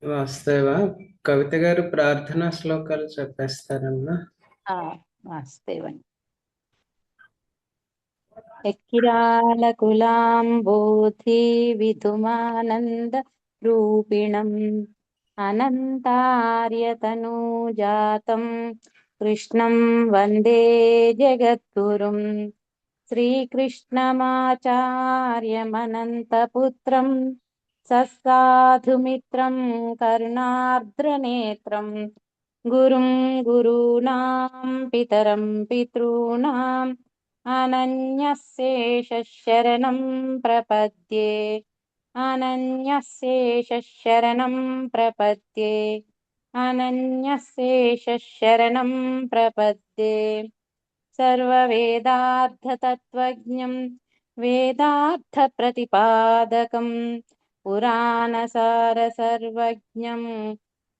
వాస్తవ కవిత గారు ప్రార్థనా శ్లోకాలు చెప్పేస్తారమ్మా. వాస్తేవని ఎక్కిరాలకులాంబోధి విధుమానంద రూపిణం అనంతార్యతనూజాతం కృష్ణం వందే జగద్గురుం శ్రీకృష్ణమాచార్యమనంతపుత్రం సత్సాధుమిత్రం కరుణార్ద్రనేత్రం గురుం గురూణాం పితరం పితॄణాం అనన్యశేషశరణం ప్రపద్యే అనన్యశేషశరణం ప్రపద్యే అనన్యశేషశరణం ప్రపద్యే సర్వవేదార్థతత్వజ్ఞం వేదార్థప్రతిపాదకం పురాణసార సర్వజ్ఞం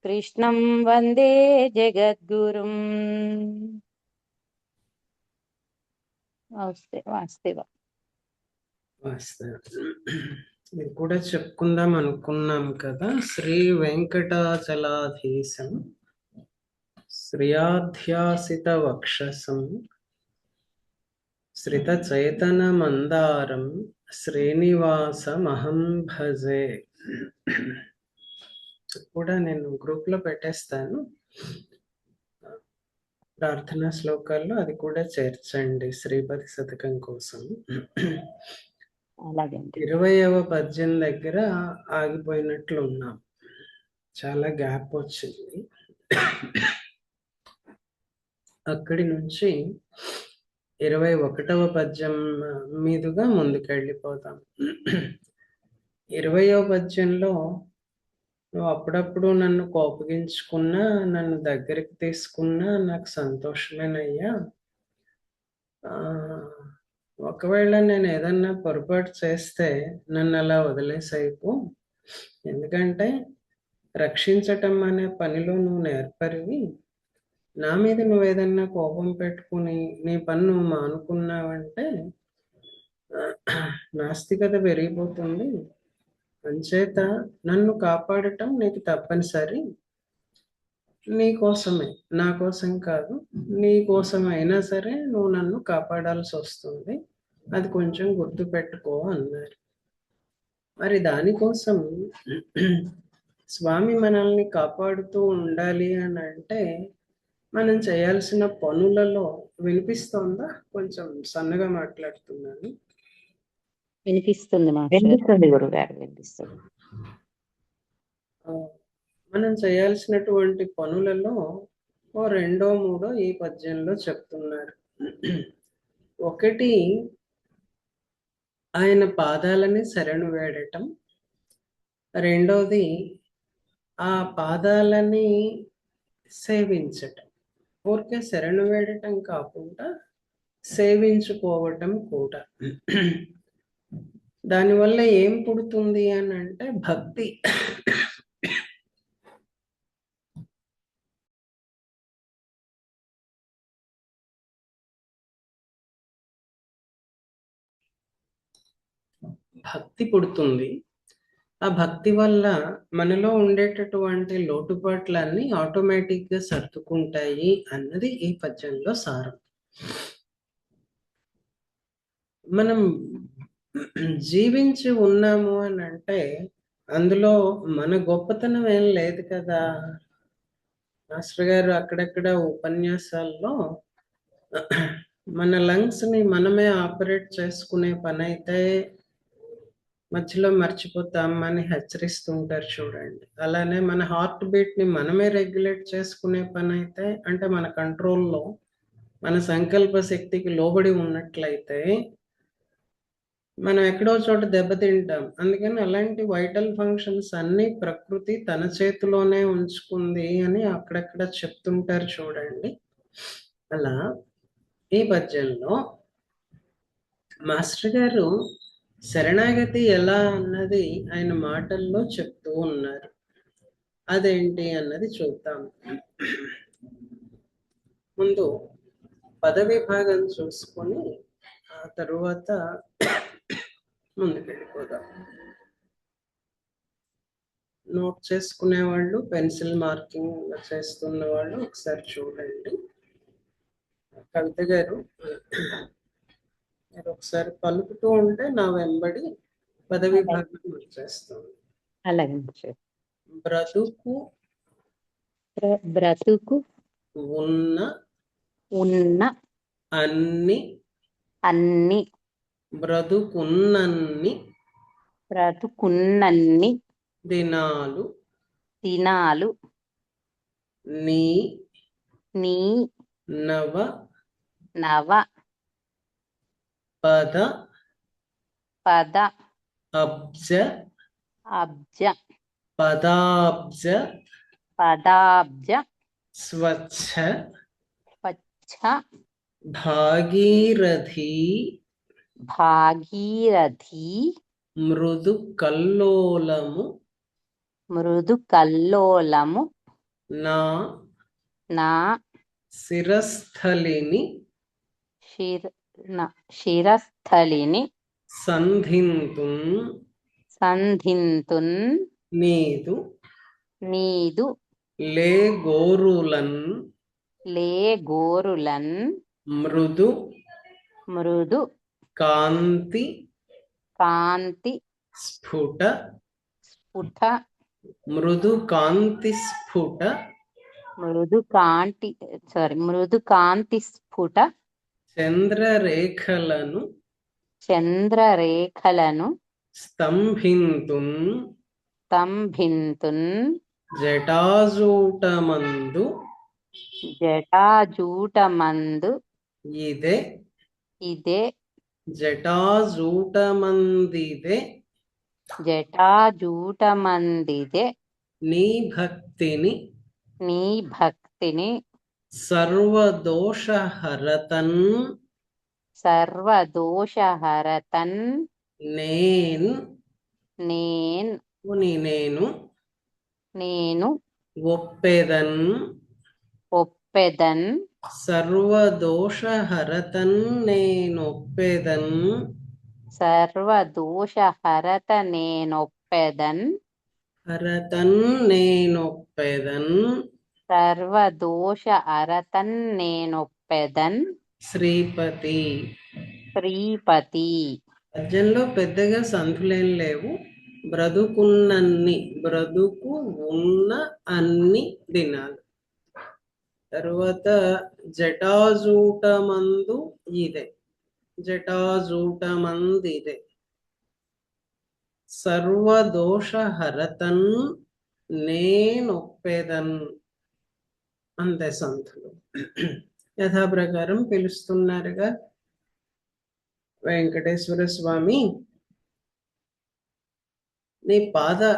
కృష్ణం వందే జగద్గురుం. వాస్తవ ఇది కూడా చెప్పుకుందాం అనుకున్నాం కదా. శ్రీ వెంకటాచలాధీశం శ్రియాధ్యాసిత వక్షసం శ్రిత చైతన మందారం శ్రీనివాసమహం భజే. కూడా నేను గ్రూప్ లో పెట్టేస్తాను ప్రార్థనా శ్లోకాల్లో, అది కూడా చేర్చండి శ్రీపతి శతకం కోసం. 20వ పద్యం దగ్గర ఆగిపోయినట్లు ఉన్నాం, చాలా గ్యాప్ వచ్చింది. అక్కడి నుంచి 21వ పద్యం మీదుగా ముందుకెళ్ళిపోతాం. 20వ పద్యంలో నువ్వు అప్పుడప్పుడు నన్ను కోపగించుకున్నా, నన్ను దగ్గరికి తీసుకున్నా నాకు సంతోషమేనయ్యా. ఒకవేళ నేను ఏదన్నా పొరపాటు చేస్తే నన్ను అలా వదిలేసైపు, ఎందుకంటే రక్షించటం అనే పనిలో నువ్వు నేర్పరివి. నా మీద నువ్వు ఏదన్నా కోపం పెట్టుకుని నీ పని నువ్వు మానుకున్నావంటే నాస్తికత పెరిగిపోతుంది. అంచేత నన్ను కాపాడటం నీకు తప్పనిసరి. నీ కోసమే, నా కోసం కాదు, నీ కోసం అయినా సరే నువ్వు నన్ను కాపాడాల్సి వస్తుంది, అది కొంచెం గుర్తు పెట్టుకో అన్నారు. మరి దానికోసం స్వామి మనల్ని కాపాడుతూ ఉండాలి అని అంటే మనం చేయాల్సిన పనులలో, వినిపిస్తోందా? కొంచెం సన్నగా మాట్లాడుతున్నాను. వినిపిస్తుంది గురుగారు, వినిపిస్తుంది. మనం చేయాల్సినటువంటి పనులలో ఓ రెండో మూడో ఈ పద్యంలో చెప్తున్నారు. ఒకటి, ఆయన పాదాలని శరణు వేడటం. రెండోది, ఆ పాదాలని సేవించటం. ఊరికే శరణు వేడటం కాకుండా సేవించుకోవటం కూడా. దానివల్ల ఏం పుడుతుంది అని అంటే భక్తి. భక్తి పుడుతుంది. ఆ భక్తి వల్ల మనలో ఉండేటటువంటి లోటుపాట్లన్నీ ఆటోమేటిక్గా సర్దుకుంటాయి అన్నది ఈ పద్యంలో సారం. మనం జీవించి ఉన్నాము అని అంటే అందులో మన గొప్పతనం ఏం లేదు కదా. మాస్టర్ గారు అక్కడక్కడ ఉపన్యాసాల్లో మన లంగ్స్ ని మనమే ఆపరేట్ చేసుకునే పని అయితే మధ్యలో మర్చిపోతామని హెచ్చరిస్తుంటారు చూడండి. అలానే మన హార్ట్ బీట్ ని మనమే రెగ్యులేట్ చేసుకునే పని అయితే, అంటే మన కంట్రోల్లో, మన సంకల్ప శక్తికి లోబడి ఉన్నట్లయితే మనం ఎక్కడో చోట దెబ్బతింటాం. అందుకని అలాంటి వైటల్ ఫంక్షన్స్ అన్ని ప్రకృతి తన చేతిలోనే ఉంచుకుంది అని అక్కడక్కడ చెప్తుంటారు చూడండి. అలా ఈ పద్యంలో మాస్టర్ గారు శరణాగతి ఎలా అన్నది ఆయన మాటల్లో చెప్తూ ఉన్నారు. అదేంటి అన్నది చూద్దాం. ముందు పద విభాగం చూసుకొని ఆ తరువాత ముందుకెళ్ళిపోదాం. నోట్ చేసుకునే వాళ్ళు, పెన్సిల్ మార్కింగ్ చేస్తున్న వాళ్ళు ఒకసారి చూడండి. కవిత గారు, మీరు ఒకసారి పలుకుతూ ఉంటే నా వెంబడి పదవి భాగం వచ్చేస్తుంది. అలాగే. బ్రతుకు బ్రతుకు ఉన్న ఉన్న అన్ని అన్ని బ్రతుకున్నన్ని బ్రతుకున్నన్ని దినాలు దినాలు నీ నీ నవ నవ పద పద అబ్జ అబ్జ పదాబ్జ పదాబ్జ స్వచ్ఛ స్వచ్ఛ భాగీరథి భాగీరథి మృదు కల్లోలము మృదు కల్లోలము నా నా శిరస్థలిని శిరస్థలిని సంధింతున్ సంధింతున్ నీదు నీదు లేగోరులన్ లేగోరులన్ మృదు మృదు కాంతి కాంతి స్ఫుట స్ఫుట మృదు కాంతి స్ఫుట మృదు కాంతి స్ఫుట చంద్రరేఖలను చంద్రరేఖలను స్తంభింతున్ స్తంభింతున్ జటాజూటమందు జటాజూటమందు ఇదే ఇదే జటాజూటమందిదే జటాజూటమందిదే నీ భక్తిని నీ భక్తిని సర్వదోషహరతన్ సర్వదోషహరతన్ నేను ఒప్పెదన్ ఒప్పెదన్ సర్వదోషహరతన్ నేనొప్పెదన్ సర్వదోషహరత నేనొప్పెదన్ హరతన్ నేనొప్పెదన్ సర్వదోష అరతన్ నేనొప్పెదన్ శ్రీపతి. శ్రీపతి. పద్యంలో పెద్దగా సంధులేం లేవు. బ్రతుకున్నన్ని, బ్రతుకు ఉన్న అన్ని దినాలు. తరువాత జటాజూటమందు ఇదే, జటాజూటమందిదే సర్వదోషహరతన్ నేనొప్పెదన్. అంతే సంతులు. యథాప్రకారం పిలుస్తున్నారుగా. వెంకటేశ్వర స్వామి నీ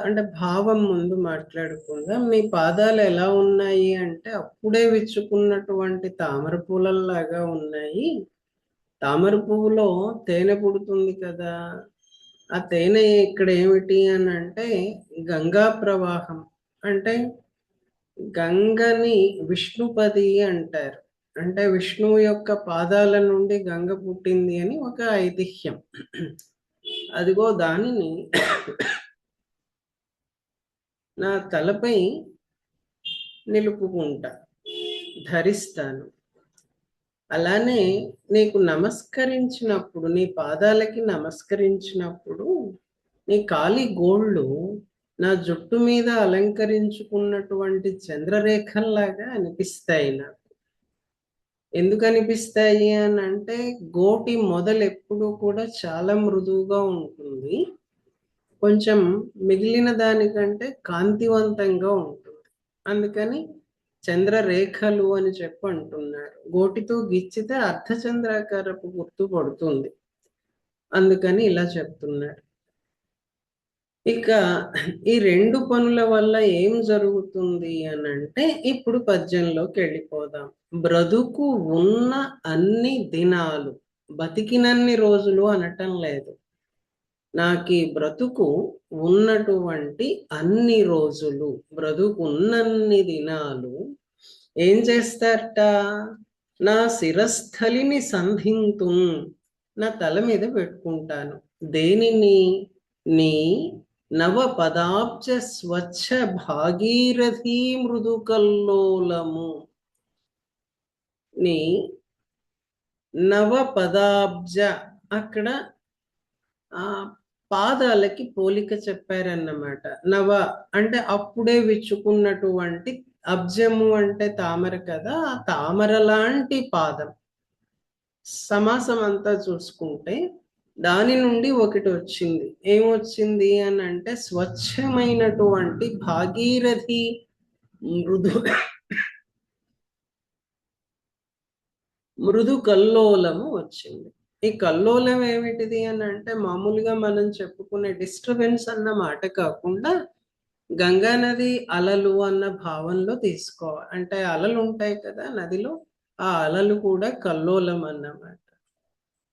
అంటే భావం ముందు మాట్లాడుకుందాం. నీ పాదాలు ఎలా ఉన్నాయి అంటే అప్పుడే విచ్చుకున్నటువంటి తామర పూలల్లాగా ఉన్నాయి. తామర పువ్వులో తేనె పుడుతుంది కదా, ఆ తేనె ఇక్కడ ఏమిటి అని అంటే గంగా ప్రవాహం. అంటే గంగని విష్ణుపది అంటారు. అంటే విష్ణువు యొక్క పాదాల నుండి గంగ పుట్టింది అని ఒక ఐతిహ్యం. అదిగో దానిని నా తలపై నిలుపుకుంటా, ధరిస్తాను. అలానే నీకు నమస్కరించినప్పుడు, నీ పాదాలకి నమస్కరించినప్పుడు నీ కాలి గోళ్ళు నా జుట్టు మీద అలంకరించుకున్నటువంటి చంద్రరేఖల్లాగా అనిపిస్తాయి నాకు. ఎందుకు అనిపిస్తాయి అని అంటే గోటి మొదలు ఎప్పుడు కూడా చాలా మృదువుగా ఉంటుంది, కొంచెం మిగిలిన దానికంటే కాంతివంతంగా ఉంటుంది. అందుకని చంద్రరేఖలు అని చెప్పి అంటున్నారు. గోటితో గిచ్చితే అర్ధచంద్రాకారపు గుర్తు పడుతుంది, అందుకని ఇలా చెప్తున్నారు. ఇక ఈ రెండు పనుల వల్ల ఏం జరుగుతుంది అని అంటే ఇప్పుడు పద్యంలోకి వెళ్ళిపోదాం. బ్రతుకు ఉన్న అన్ని దినాలు, బతికినన్ని రోజులు అనటం లేదు. నాకు బ్రతుకు ఉన్నటువంటి అన్ని రోజులు, బ్రతుకున్నన్ని దినాలు ఏం చేస్తారట? నా శిరస్థలిని సంధింతు, నా తల మీద పెట్టుకుంటాను. దేనిని? నీ నవ పదాబ్జ స్వచ్ఛ భాగీరథీ మృదు కల్లోలము ని నవ పదాబ్జ అక్కడ ఆ పాదాలకి పోలిక చెప్పారన్నమాట. నవ అంటే అప్పుడే విచ్చుకున్నటువంటి, అబ్జము అంటే తామర కదా, ఆ తామర లాంటి పాదం. సమాసం అంతా చూసుకుంటే దాని నుండి ఒకటి వచ్చింది. ఏమొచ్చింది అని అంటే స్వచ్ఛమైనటువంటి భాగీరథి మృదు మృదు కల్లోలము వచ్చింది. ఈ కల్లోలం ఏమిటిది అని అంటే మామూలుగా మనం చెప్పుకునే డిస్టర్బెన్స్ అన్న మాట కాకుండా గంగా నది అలలు అన్న భావంలో తీసుకోవాలి. అంటే అలలు ఉంటాయి కదా నదిలో, ఆ అలలు కూడా కల్లోలం అన్నమాట.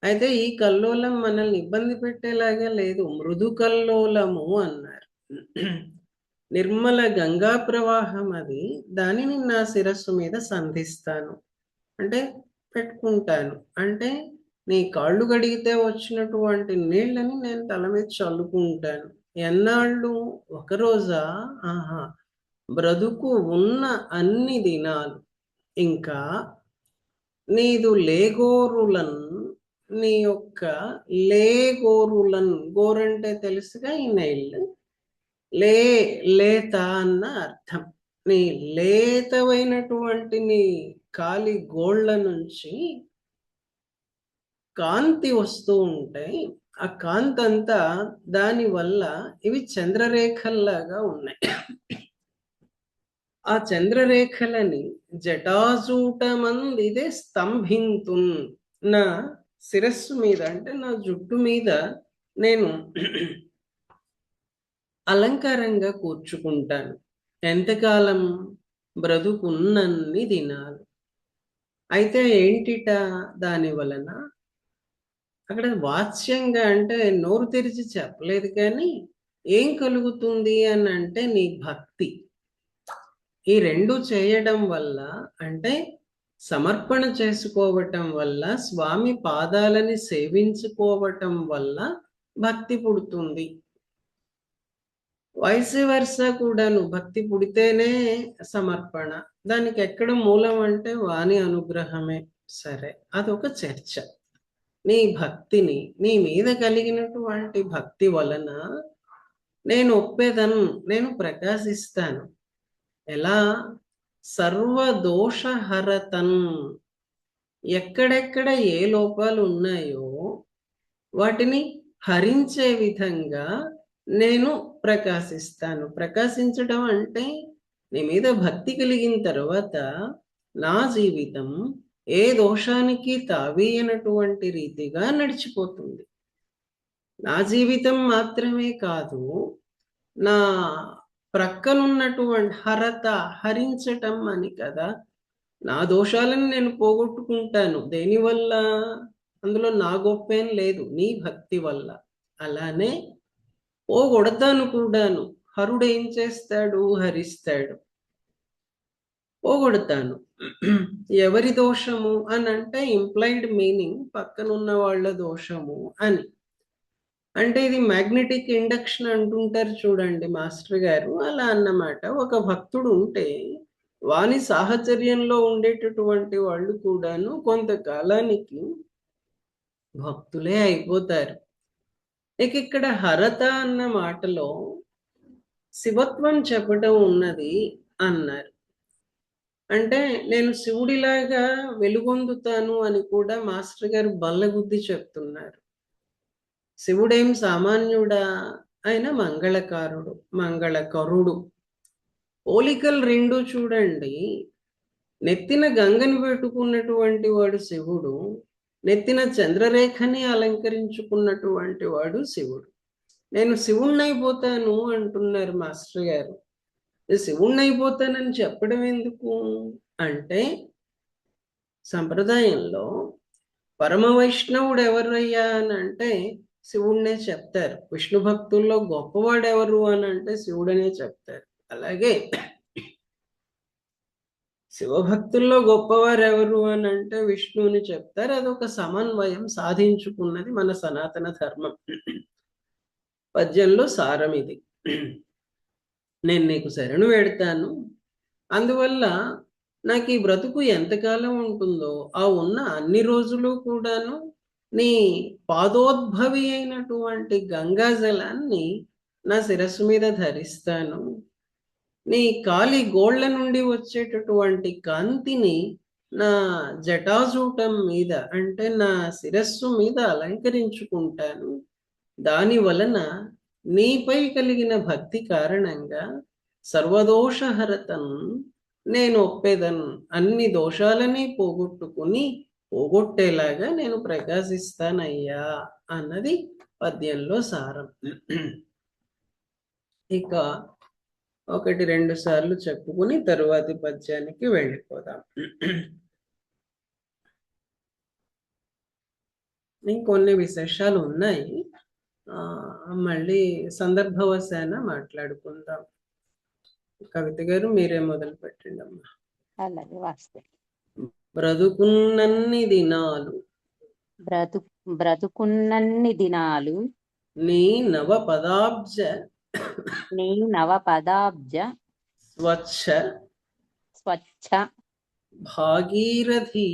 అయితే ఈ కల్లోలం మనల్ని ఇబ్బంది పెట్టేలాగా లేదు, మృదు కల్లోలము అన్నారు. నిర్మల గంగా ప్రవాహం అది, దానిని నా శిరస్సు మీద సంధిస్తాను అంటే పెట్టుకుంటాను. అంటే నీ కాళ్ళు గడిగితే వచ్చినటువంటి నీళ్ళని నేను తల మీద చల్లుకుంటాను. ఎన్నాళ్ళు? ఒకరోజా? ఆహా, బ్రతుకు ఉన్న అన్ని దినాలు. ఇంకా నీదు లేగోరులన్, నీ యొక్క లేగోరులన్, గోరంటే తెలుసుగా ఈ నెయిల్, లేత అన్న అర్థం. నీ లేతమైనటువంటి నీ కాలి గోళ్ళ నుంచి కాంతి వస్తూ ఉంటాయి. ఆ కాంతి అంతా దాని వల్ల ఇవి చంద్రరేఖల్లాగా ఉన్నాయి. ఆ చంద్రరేఖలని జటాజూటమందిదే స్తంభింతున్, నా శిరస్సు మీద అంటే నా జుట్టు మీద నేను అలంకారంగా కూర్చుకుంటాను. ఎంతకాలం? బ్రతుకున్నన్ని దినాలు. అయితే ఏంటిట దాని వలన? అక్కడ వాచ్యంగా అంటే నోరు తెరిచి చెప్పలేదు, కానీ ఏం కలుగుతుంది అని అంటే నీ భక్తి. ఈ రెండు చేయడం వల్ల, అంటే సమర్పణ చేసుకోవటం వల్ల, స్వామి పాదాలని సేవించుకోవటం వల్ల భక్తి పుడుతుంది. వైస్ వర్సా కూడాను, భక్తి పుడితేనే సమర్పణ. దానికి ఎక్కడ మూలం అంటే వాని అనుగ్రహమే. సరే, అదొక చర్చ. నీ భక్తిని, నీ మీద కలిగినటువంటి భక్తి వలన నేను ఒప్పేదను, నేను ప్రకాశిస్తాను. ఎలా? సర్వదోషహరతన్, ఎక్కడెక్కడ ఏ లోపాలు ఉన్నాయో వాటిని హరించే విధంగా నేను ప్రకాశిస్తాను. ప్రకాశించడం అంటే నీ మీద భక్తి కలిగిన తర్వాత నా జీవితం ఏ దోషానికి తావీయనటువంటి రీతిగా నడిచిపోతుంది. నా జీవితం మాత్రమే కాదు, నా ప్రక్కనున్నటువంటి హరత, హరించటం అని కదా, నా దోషాలను నేను పోగొట్టుకుంటాను. దేనివల్ల? అందులో నా గొప్పేం లేదు, నీ భక్తి వల్ల. అలానే పోగొడతాను కూడాను. హరుడు ఏం చేస్తాడు? హరిస్తాడు. పోగొడతాను. ఎవరి దోషము అని అంటే ఇంప్లైడ్ మీనింగ్ పక్కనున్న వాళ్ళ దోషము అని. అంటే ఇది మ్యాగ్నెటిక్ ఇండక్షన్ అంటుంటారు చూడండి మాస్టర్ గారు, అలా అన్నమాట. ఒక భక్తుడు ఉంటే వాని సాహచర్యంలో ఉండేటటువంటి వాళ్ళు కూడాను కొంతకాలానికి భక్తులే అయిపోతారు. ఇక ఇక్కడ హరత అన్న మాటలో శివత్వం చెప్పడం ఉన్నది అన్నారు. అంటే నేను శివుడిలాగా వెలుగొందుతాను అని కూడా మాస్టర్ గారు బల్లగుద్ది చెప్తున్నారు. శివుడేం సామాన్యుడా? ఆయన మంగళకారుడు, మంగళకరుడు. పోలికలు రెండు చూడండి. నెత్తిన గంగని పెట్టుకున్నటువంటి వాడు శివుడు, నెత్తిన చంద్రరేఖని అలంకరించుకున్నటువంటి వాడు శివుడు. నేను శివుణ్ణైపోతాను అంటున్నారు మాస్టర్ గారు. శివుణ్ణైపోతానని చెప్పడం ఎందుకు అంటే, సంప్రదాయంలో పరమ వైష్ణవుడు ఎవరయ్యా అని అంటే శివుణ్ణే చెప్తారు. విష్ణు భక్తుల్లో గొప్పవాడు ఎవరు అని అంటే శివుడనే చెప్తారు. అలాగే శివభక్తుల్లో గొప్పవారు ఎవరు అని అంటే విష్ణువుని చెప్తారు. అదొక సమన్వయం సాధించుకున్నది మన సనాతన ధర్మం. పద్యంలో సారం ఇది. నేను నీకు శరణు వేడతాను, అందువల్ల నాకు ఈ బ్రతుకు ఎంతకాలం ఉంటుందో ఆ ఉన్న అన్ని రోజులు కూడాను నీ పాదోద్భవి అయినటువంటి గంగా జలాన్ని నా శిరస్సు మీద ధరిస్తాను. నీ కాలి గోళ్ల నుండి వచ్చేటటువంటి కాంతిని నా జటాజూటం మీద అంటే నా శిరస్సు మీద అలంకరించుకుంటాను. దాని వలన నీపై కలిగిన భక్తి కారణంగా సర్వదోషహరతం నేను ఒప్పేదను, అన్ని దోషాలని పోగొట్టేలాగా నేను ప్రకాశిస్తానయ్యా అన్నది పద్యంలో సారం. ఇక 1-2 సార్లు చెప్పుకుని తరువాతి పద్యానికి వెళ్ళిపోదాం. ఇంకొన్ని విశేషాలు ఉన్నాయి, మళ్ళీ సందర్భవశాన మాట్లాడుకుందాం. కవిత గారు మీరే మొదలు పెట్టండి అమ్మా. అలాగే వాస్తే. బ్రతుకున్నన్ని దినాలు బ్రతుకున్నన్ని దినాలు నీ నవపదాబ్జ స్వచ్ఛ భాగీరథి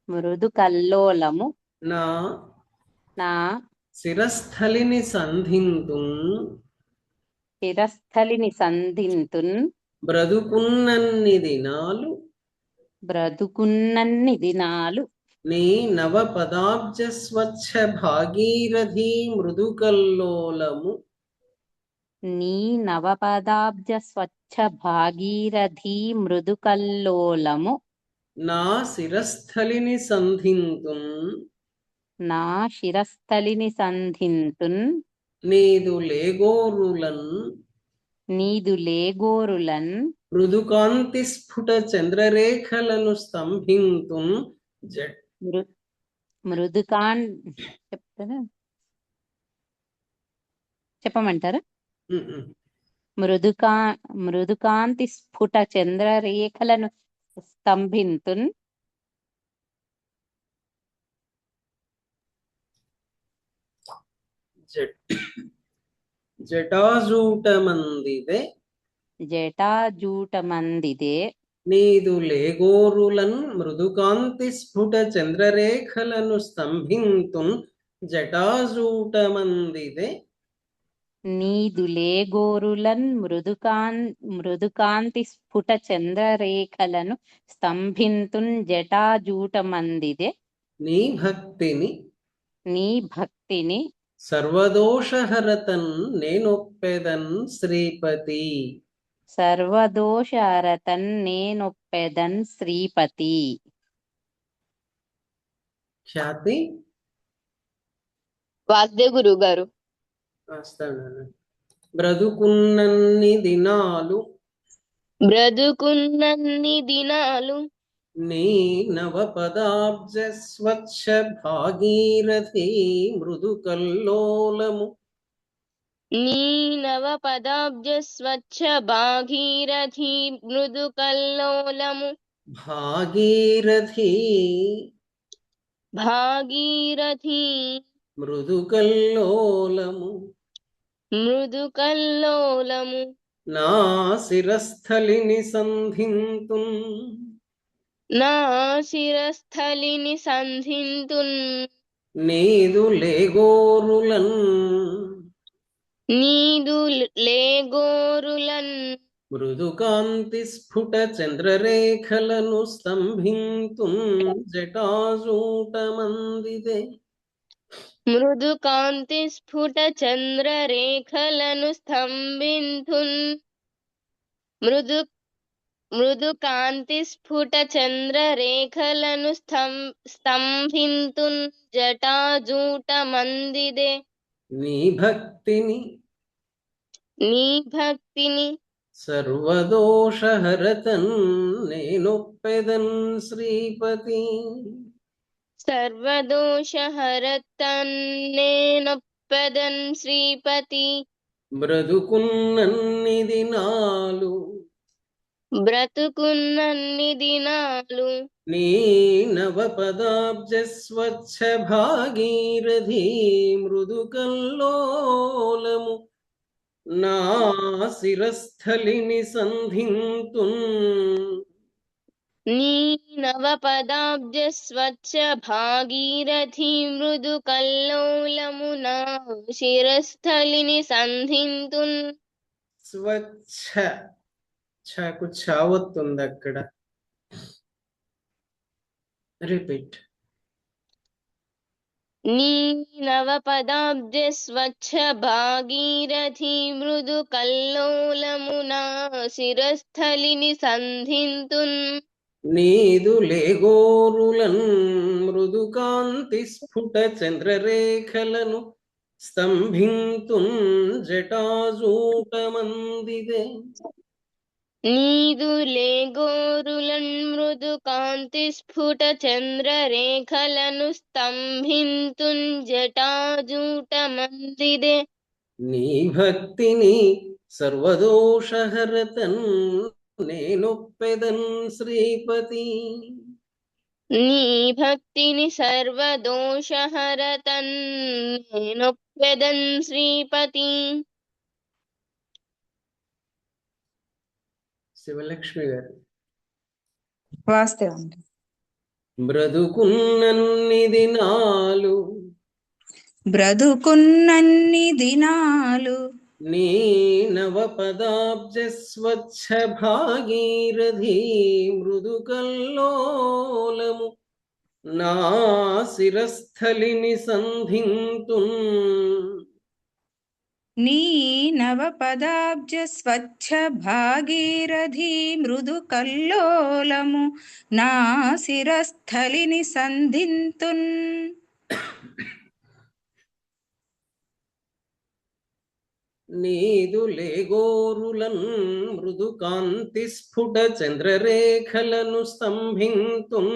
మృదు కల్లోలము నా శిరస్థలిని సంధింతున్ బ్రతుకున్నన్ని దినాలు నీ నవపదాబ్జ స్వచ్ఛ భాగీరథి మృదుకల్లోలము నా శిరస్థలిని సంధింతున్ నీదు లేగోరులన్ మృదుకాంతి స్ఫుట చంద్రరేఖలను స్తంభింతున్ చెప్పమంటారా? మృదుకాంతి స్ఫుట చంద్రరేఖలను స్తంభింతున్ జటాజూటమందిదే నీదు లేగోరులన్ మృదుకాంతి స్ఫుట చంద్రరేఖలను స్తంభింతున్ జటాజూటమందిదే నీదు లేగోరులన్ మృదుకాంతి స్ఫుట చంద్రరేఖలను స్తంభింతున్ జటాజూటమందిదే నీ భక్తిని సర్వదోషహరతన్ నేనొప్పెదన్ శ్రీపతి ఖ్యాతి వాద్య గురువు గారు. బ్రతుకున్నన్ని దినాలు నీ నవపదాబ్జ స్వచ్ఛ భాగీరథి మృదుకల్లోలము భాగీరథి మృదుకల్లోలము నా శిరస్థలిని సంధింతున్ నీదు లేగోరులన్ మృదుకాంతి స్ఫుట చంద్రరేఖలను స్తంభింతున్ జటాజూటమందిదే నీ భక్తిని సర్వదోషహరతన్ నేనొప్పెదన్ శ్రీపతి బ్రతుకున్నన్ని దినాలు బ్రతుకున్నన్ని దినాలు నీ నవపదాబ్జ స్వచ్ఛ భాగీరథీ మృదుకల్లోలము నా శిరస్థలిని సంధింతున్ నీ నవపదాబ్జ స్వచ్ఛ భాగీరథి మృదు కల్లోలము నా శిరస్థలిని సంధింతున్. స్వచ్ఛ ఛకు ఛావత్తుంది అక్కడ. రిపీట్. నీ నవపదాబ్జ స్వచ్ఛ భాగీరథి మృదు కల్లోలము నా శిరస్థలిని సంధింతున్. నీదు లేగోరులన్ మృదు కాంతి స్ఫుట చంద్రరేఖలను స్తంభింతున్ జటాజూటమందిదే. నీదు లేగోరులన్ మృదు కాంతి స్ఫుట చంద్రరేఖలను స్తంభింతున్ జటాజూటమందిదే. నీ భక్తిని సర్వదోషహరతన్ నేనొప్పెదన్ శ్రీపతి. నీ భక్తిని సర్వదోషహరతన్ నేనొప్పెదన్ శ్రీపతి. శివలక్ష్మి గారు. వాస్తవం. బ్రతుకున్నన్ని దినాలు బ్రతుకున్నన్ని దినాలు నీ నవపదాబ్జ స్వచ్ఛ భాగీరథీ మృదుకల్లోలము నా శిరస్థలిని సంధింతున్. నీ నవపదాబ్జ స్వచ్ఛ భాగీరథి మృదు కల్లోలము నా శిరస్థలిని సంధింతున్. నీదు లేగోరులన్ మృదు కాంతి స్ఫుట చంద్రరేఖలను స్తంభింతున్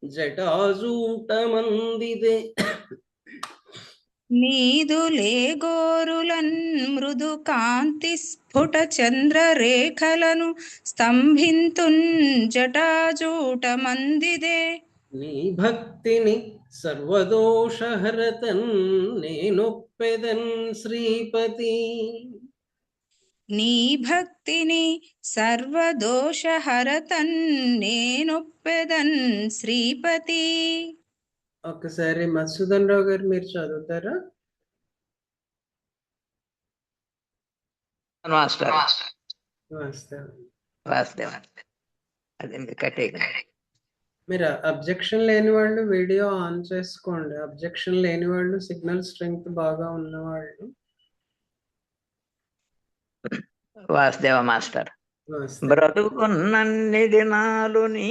జటాజూటమందిదే. నీదు లేగోరులన్ మృదు కాంతి స్ఫుట చంద్రరేఖలను స్తంభింతున్ జటాజూటమందిదే. నీ భక్తిని సర్వదోషహరతన్ నేనొప్పెదన్ శ్రీపతి. నీ భక్తిని సర్వదోషహరతన్ నేనొప్పెదన్ శ్రీపతి. ఒకసారి మధుసూదన్ రావు గారు మీరు చదువుతారా? మాస్టర్ వాస్తవం. అదే కట్టే మీరు అబ్జెక్షన్ లేని వాళ్ళు వీడియో ఆన్ చేసుకోండి. అబ్జెక్షన్ లేని వాళ్ళు, సిగ్నల్ స్ట్రెంగ్త్ బాగా ఉన్నవాళ్ళు. వాసుదేవ మాస్టర్. బ్రతుకున్నన్ని దినాలు నీ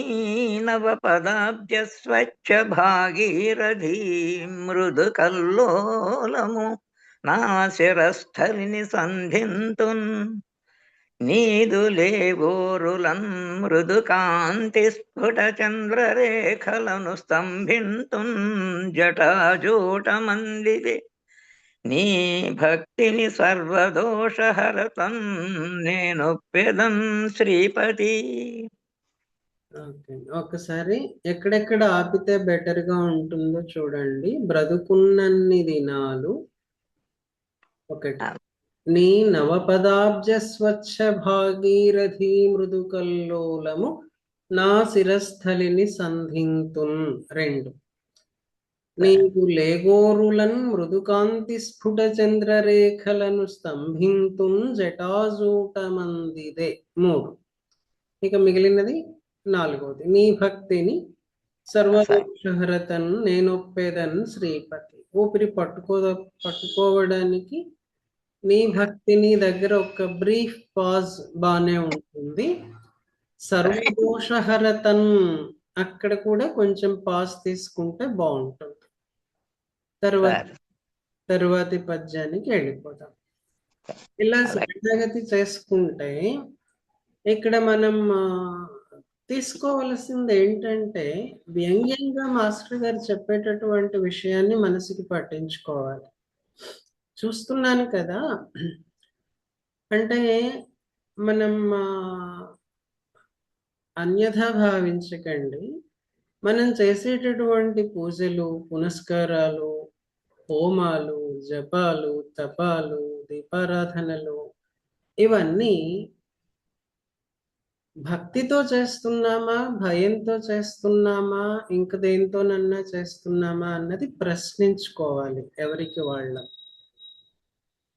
నవపదాబ్జ స్వచ్ఛ భాగీరథీ మృదు కల్లోలము నా శిరస్థలిని సంధింతున్. నీదు లేగోరులన్ మృదు కాంతి స్ఫుట చంద్రరేఖలను స్తంభింతున్ జటాజూటమందిదే. నీ భక్తిని సర్వదోషహరతన్ నేనొప్పెదన్ శ్రీపతి. ఒకసారి ఎక్కడెక్కడ ఆపితే బెటర్ గా ఉంటుందో చూడండి. బ్రతుకున్నన్ని దినాలు ఒకటి. నీ నవపదాబ్జ స్వచ్ఛ భాగీరథీ మృదు కల్లోలము నా శిరస్థలిని సంధింతున్. రెండు. నీకు లేగోరులన్ మృదుకాంతి స్ఫుట చంద్రరేఖలను స్తంభింతున్ జటాజూటమందిదే. మూడు. ఇక మిగిలినది నాలుగవది. నీ భక్తిని సర్వదోషహరతన్ నేనొప్పెదన్ శ్రీపతి. ఊపిరి పట్టుకోవడానికి నీ భక్తిని దగ్గర ఒక బ్రీఫ్ పాజ్ బానే ఉంటుంది. సర్వదోషహరతన్ అక్కడ కూడా కొంచెం పాజ్ తీసుకుంటే బాగుంటుంది. తరువాతి పద్యానికి వెళ్ళిపోతాం. ఇలా సరిగతి చేసుకుంటే ఇక్కడ మనం తీసుకోవలసింది ఏంటంటే, వ్యంగ్యంగా మాస్టర్ గారు చెప్పేటటువంటి విషయాన్ని మనసుకి పట్టించుకోవాలి. చూస్తున్నాను కదా, అంటే మనం అన్యథా భావించకండి. మనం చేసేటటువంటి పూజలు, పునస్కారాలు, హోమాలు, జపాలు, తపాలు, దీపారాధనలు ఇవన్నీ భక్తితో చేస్తున్నామా, భయంతో చేస్తున్నామా, ఇంక దేనితోనన్నా చేస్తున్నామా అన్నది ప్రశ్నించుకోవాలి ఎవరికి వాళ్ళం.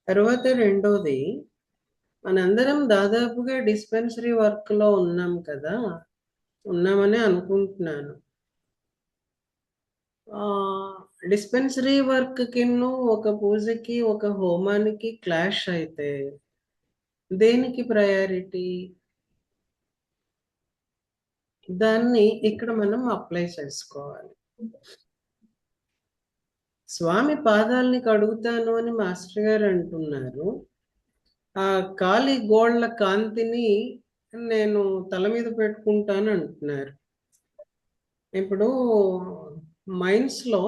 తర్వాత రెండోది, మనందరం దాదాపుగా డిస్పెన్సరీ వర్క్లో ఉన్నాం కదా, ఉన్నామని అనుకుంటున్నాను. డిస్పెన్సరీ వర్క్కి ఒక పూజకి ఒక హోమానికి క్లాష్ అయితే దేనికి ప్రయారిటీ? దాన్ని ఇక్కడ మనం అప్లై చేసుకోవాలి. స్వామి పాదాలని కడుగుతాను అని మాస్టర్ గారు అంటున్నారు. ఆ కాలి గోళ్ల కాంతిని నేను తల మీద పెట్టుకుంటాను అంటున్నారు. ఇప్పుడు మైన్స్ లో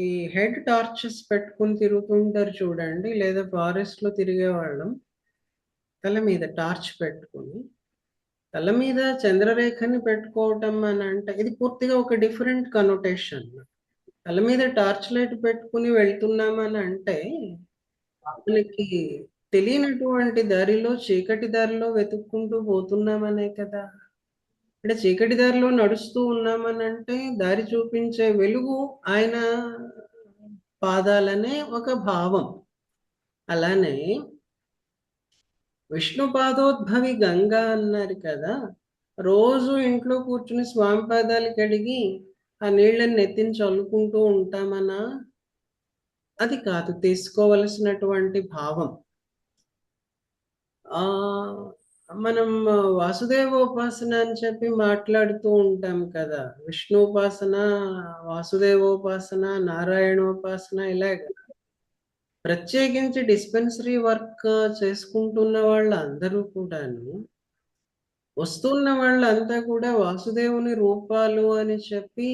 ఈ హెడ్ టార్చెస్ పెట్టుకుని తిరుగుతుంటారు చూడండి, లేదా ఫారెస్ట్ లో తిరిగే వాళ్ళం తల మీద టార్చ్ పెట్టుకుని, తల మీద చంద్రరేఖని పెట్టుకోవటం అని అంటే ఇది పూర్తిగా ఒక డిఫరెంట్ కనోటేషన్. తల మీద టార్చ్ లైట్ పెట్టుకుని వెళ్తున్నామని అంటే మనకి తెలియనటువంటి దారిలో, చీకటి దారిలో వెతుక్కుంటూ పోతున్నామనే కదా. అంటే చీకటి దారిలో నడుస్తూ ఉన్నామని అంటే దారి చూపించే వెలుగు ఆయన పాదాలనే ఒక భావం. అలానే విష్ణు పాదోద్భవి గంగా అన్నారు కదా, రోజు ఇంట్లో కూర్చుని స్వామి పాదాలు కడిగి ఆ నీళ్ళని నెత్తిని చల్లుకుంటూ ఉంటామనా? అది కాదు తీసుకోవలసినటువంటి భావం. మనం వాసుదేవోపాసన అని చెప్పి మాట్లాడుతూ ఉంటాం కదా, విష్ణుోపాసన, వాసుదేవోపాసన, నారాయణోపాసన, ఇలాగ ప్రత్యేకించి డిస్పెన్సరీ వర్క్ చేసుకుంటున్న వాళ్ళందరూ కూడాను, వస్తున్న వాళ్ళంతా కూడా వాసుదేవుని రూపాలు అని చెప్పి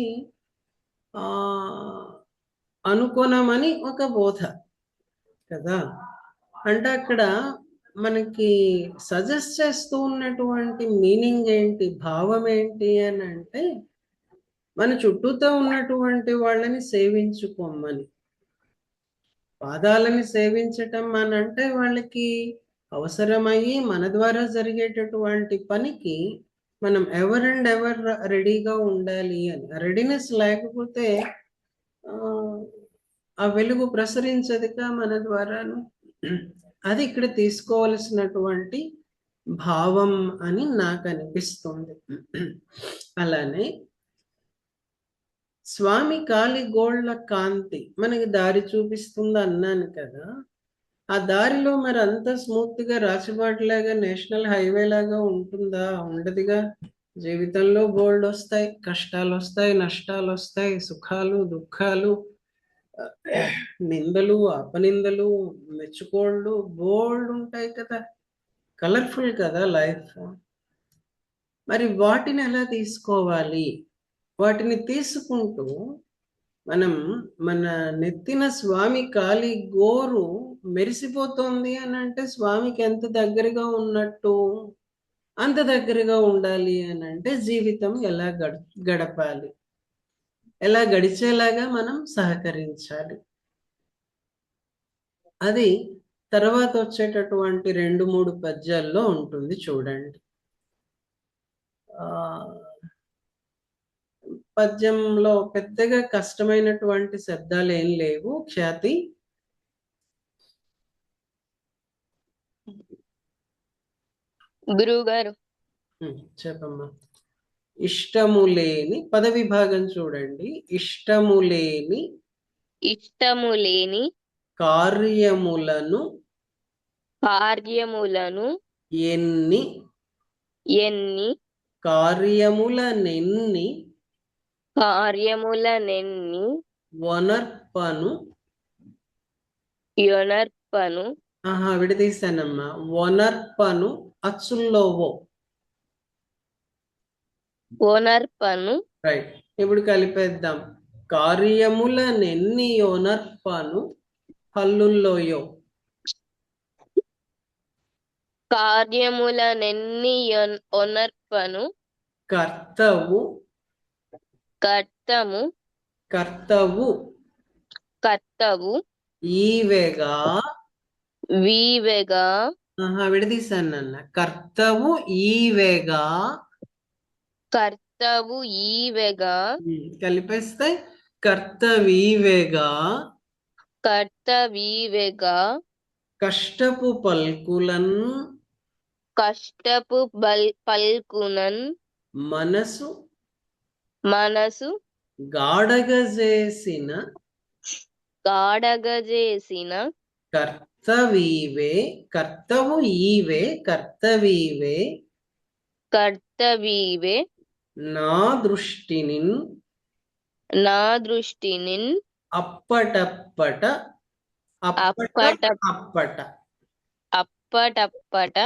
అనుకోనమని ఒక బోధ కదా. అంటే అక్కడ మనకి సజెస్ట్ చేస్తూ ఉన్నటువంటి మీనింగ్ ఏంటి, భావం ఏంటి అని అంటే, మన చుట్టూతో ఉన్నటువంటి వాళ్ళని సేవించుకోమని. పాదాలని సేవించటం అని అంటే వాళ్ళకి అవసరమయ్యి మన ద్వారా జరిగేటటువంటి పనికి మనం ఎవర్ అండ్ ఎవర్ రెడీగా ఉండాలి అని. రెడీనెస్ లేకపోతే ఆ వెలుగు ప్రసరించదుగా మన ద్వారాను. అది ఇక్కడ తీసుకోవలసినటువంటి భావం అని నాకు అనిపిస్తుంది. అలానే స్వామి కాలి గోళ్ల కాంతి మనకి దారి చూపిస్తుంది అన్నాను కదా, ఆ దారిలో మరి అంత స్మూత్ గా రాచిబాటులాగా నేషనల్ హైవే లాగా ఉంటుందా? ఉండదుగా. జీవితంలో బోల్డ్ వస్తాయి, కష్టాలు వస్తాయి, నష్టాలు వస్తాయి, సుఖాలు, దుఃఖాలు, నిందలు, అపనిందలు, మెచ్చుకోళ్ళు బోల్డ్ ఉంటాయి కదా. కలర్ఫుల్ కదా లైఫ్. మరి వాటిని ఎలా తీసుకోవాలి? వాటిని తీసుకుంటూ మనం మన నెత్తిన స్వామి కాలి గోరు మెరిసిపోతుంది అని అంటే స్వామికి ఎంత దగ్గరగా ఉన్నట్టు? అంత దగ్గరగా ఉండాలి అని అంటే జీవితం ఎలా గడపాలి, ఎలా గడిచేలాగా మనం సహకరించాలి. అది తర్వాత వచ్చేటటువంటి 2-3 పద్యాల్లో ఉంటుంది చూడండి. పద్యంలో పెద్దగా కష్టమైనటువంటి శబ్దాలు ఏం లేవు. ఖ్యాతి గురువు గారు చెప్పమ్మా. ఇష్టము లేని పద విభాగం చూడండి. ఇష్టము లేని కార్యములను ఎన్ని కార్యములనెన్ని వనర్పను విడదీశానమ్మా. వనర్పను అచ్చుల్లోవో రైట్. ఇప్పుడు కలిపేద్దాం. కార్యములనెన్ని ఒనర్పను హల్లుల్లోయో. కార్యములనెన్ని ఒనర్పను కర్తవు కర్తము కర్తవు కర్తవు ఈవెగా వీవెగా విడదీశాను నాన్న. కర్తవు ఈవెగా కర్తవు ఈవెగా కలిపేస్తే కర్తవీవెగా కర్తవీవెగా కష్టపు పల్కులన్ కష్టపు పల్కునన్ మనసు మనసు గాఢగజేసిన గాఢగజేసిన కర్తవీవే కర్తవు ఈవే కర్తవీవే కర్తవీవే నా దృష్టినిన్ నా దృష్టినిన్ అప్పటప్పట అప్పట అప్పటప్పట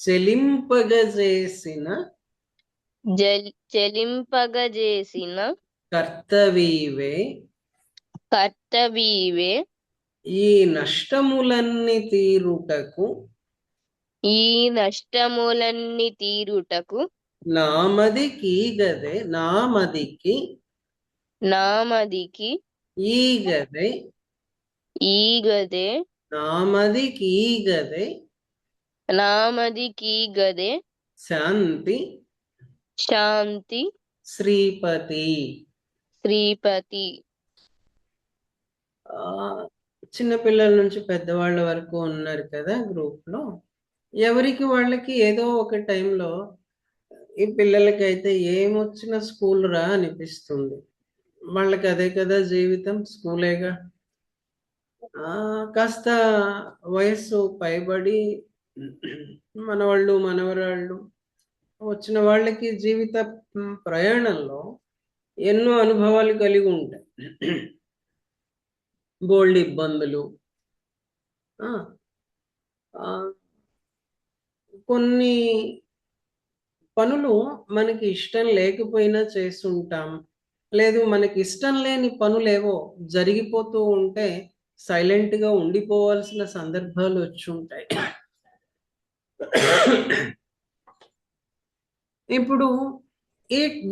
చెలింపగజేసిన చెలింపగజేసిన కర్తవీవే కర్తవీవే ఈ నష్టములన్నీ తీరుటకు ఈ నష్టములన్నీ తీరుటకు నామదికి గదే నామదికి నామదికి ఈగదే ఈగదే నామదికి ఈగదే నామదికి గదే శాంతి శాంతి శ్రీపతి. శ్రీపతి. చిన్నపిల్లల నుంచి పెద్దవాళ్ళ వరకు ఉన్నారు కదా గ్రూప్ లో. ఎవరికి వాళ్ళకి ఏదో ఒక టైంలో ఈ పిల్లలకైతే ఏమొచ్చిన స్కూల్ రా అనిపిస్తుంది. వాళ్ళకి అదే కదా జీవితం, స్కూలేగా. కాస్త వయస్సు పైబడి మనవాళ్ళు మనవరాళ్ళు వచ్చిన వాళ్ళకి జీవిత ప్రయాణంలో ఎన్నో అనుభవాలు కలిగి ఉంటాయి. బోల్డ్ ఇబ్బందులు, కొన్ని పనులు మనకి ఇష్టం లేకపోయినా చేస్తుంటాం. లేదు మనకి ఇష్టం లేని పనులేవో జరిగిపోతూ ఉంటే సైలెంట్గా ఉండిపోవాల్సిన సందర్భాలు వచ్చి ఉంటాయి. ఇప్పుడు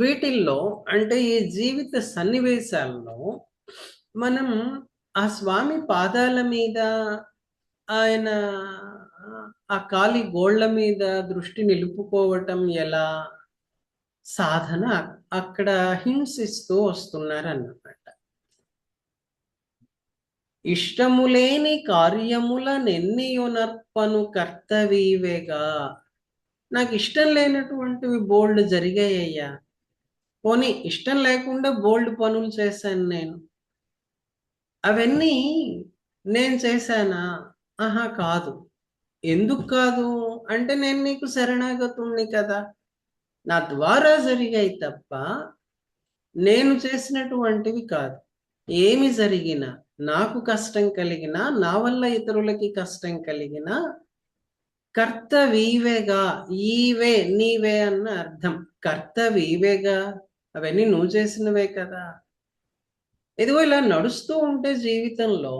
వీటిల్లో అంటే ఈ జీవిత సన్నివేశాల్లో మనం ఆ స్వామి పాదాల మీద, ఆయన ఆ కాలి గోళ్ల మీద దృష్టి నిలుపుకోవటం ఎలా, సాధన అక్కడ హింసిస్తూ వస్తున్నారన్నమాట. ఇష్టములేని కార్యములనెన్నియునర్పను కర్తవీవేగా. నాకు ఇష్టం లేనటువంటివి బోల్డ్ జరిగాయ్యా. పోనీ ఇష్టం లేకుండా బోల్డ్ పనులు చేశాను నేను. అవన్నీ నేను చేశానా? ఆహా, కాదు. ఎందుకు కాదు అంటే నేను నీకు శరణాగతుణ్ణి కదా, నా ద్వారా జరిగాయి తప్ప నేను చేసినటువంటివి కాదు. ఏమి జరిగినా, నాకు కష్టం కలిగినా, నా వల్ల ఇతరులకి కష్టం కలిగినా కర్తవీవేగా, ఈవే నీవే అన్న అర్థం. కర్తవీవేగా, అవన్నీ నువ్వు చేసినవే కదా. ఇదిగో ఇలా నడుస్తూ ఉంటే జీవితంలో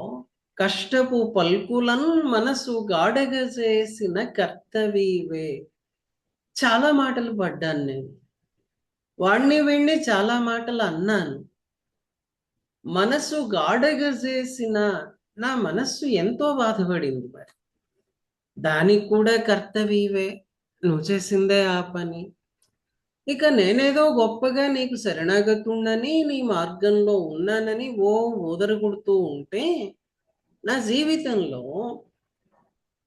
కష్టపు పల్కులను మనసు గాఢగా చేసిన కర్తవీవే. చాలా మాటలు పడ్డాను నేను, వాణ్ణి వీణ్ణి చాలా మాటలు అన్నాను. మనసు గాఢగా చేసిన నా మనస్సు ఎంతో బాధపడింది. మరి దానికి కూడా కర్తవీవే, నువ్వు చేసిందే ఆ పని. ఇక నేనేదో గొప్పగా నీకు శరణాగతుండని, నీ మార్గంలో ఉన్నానని ఊదరగొడుతూ ఉంటే నా జీవితంలో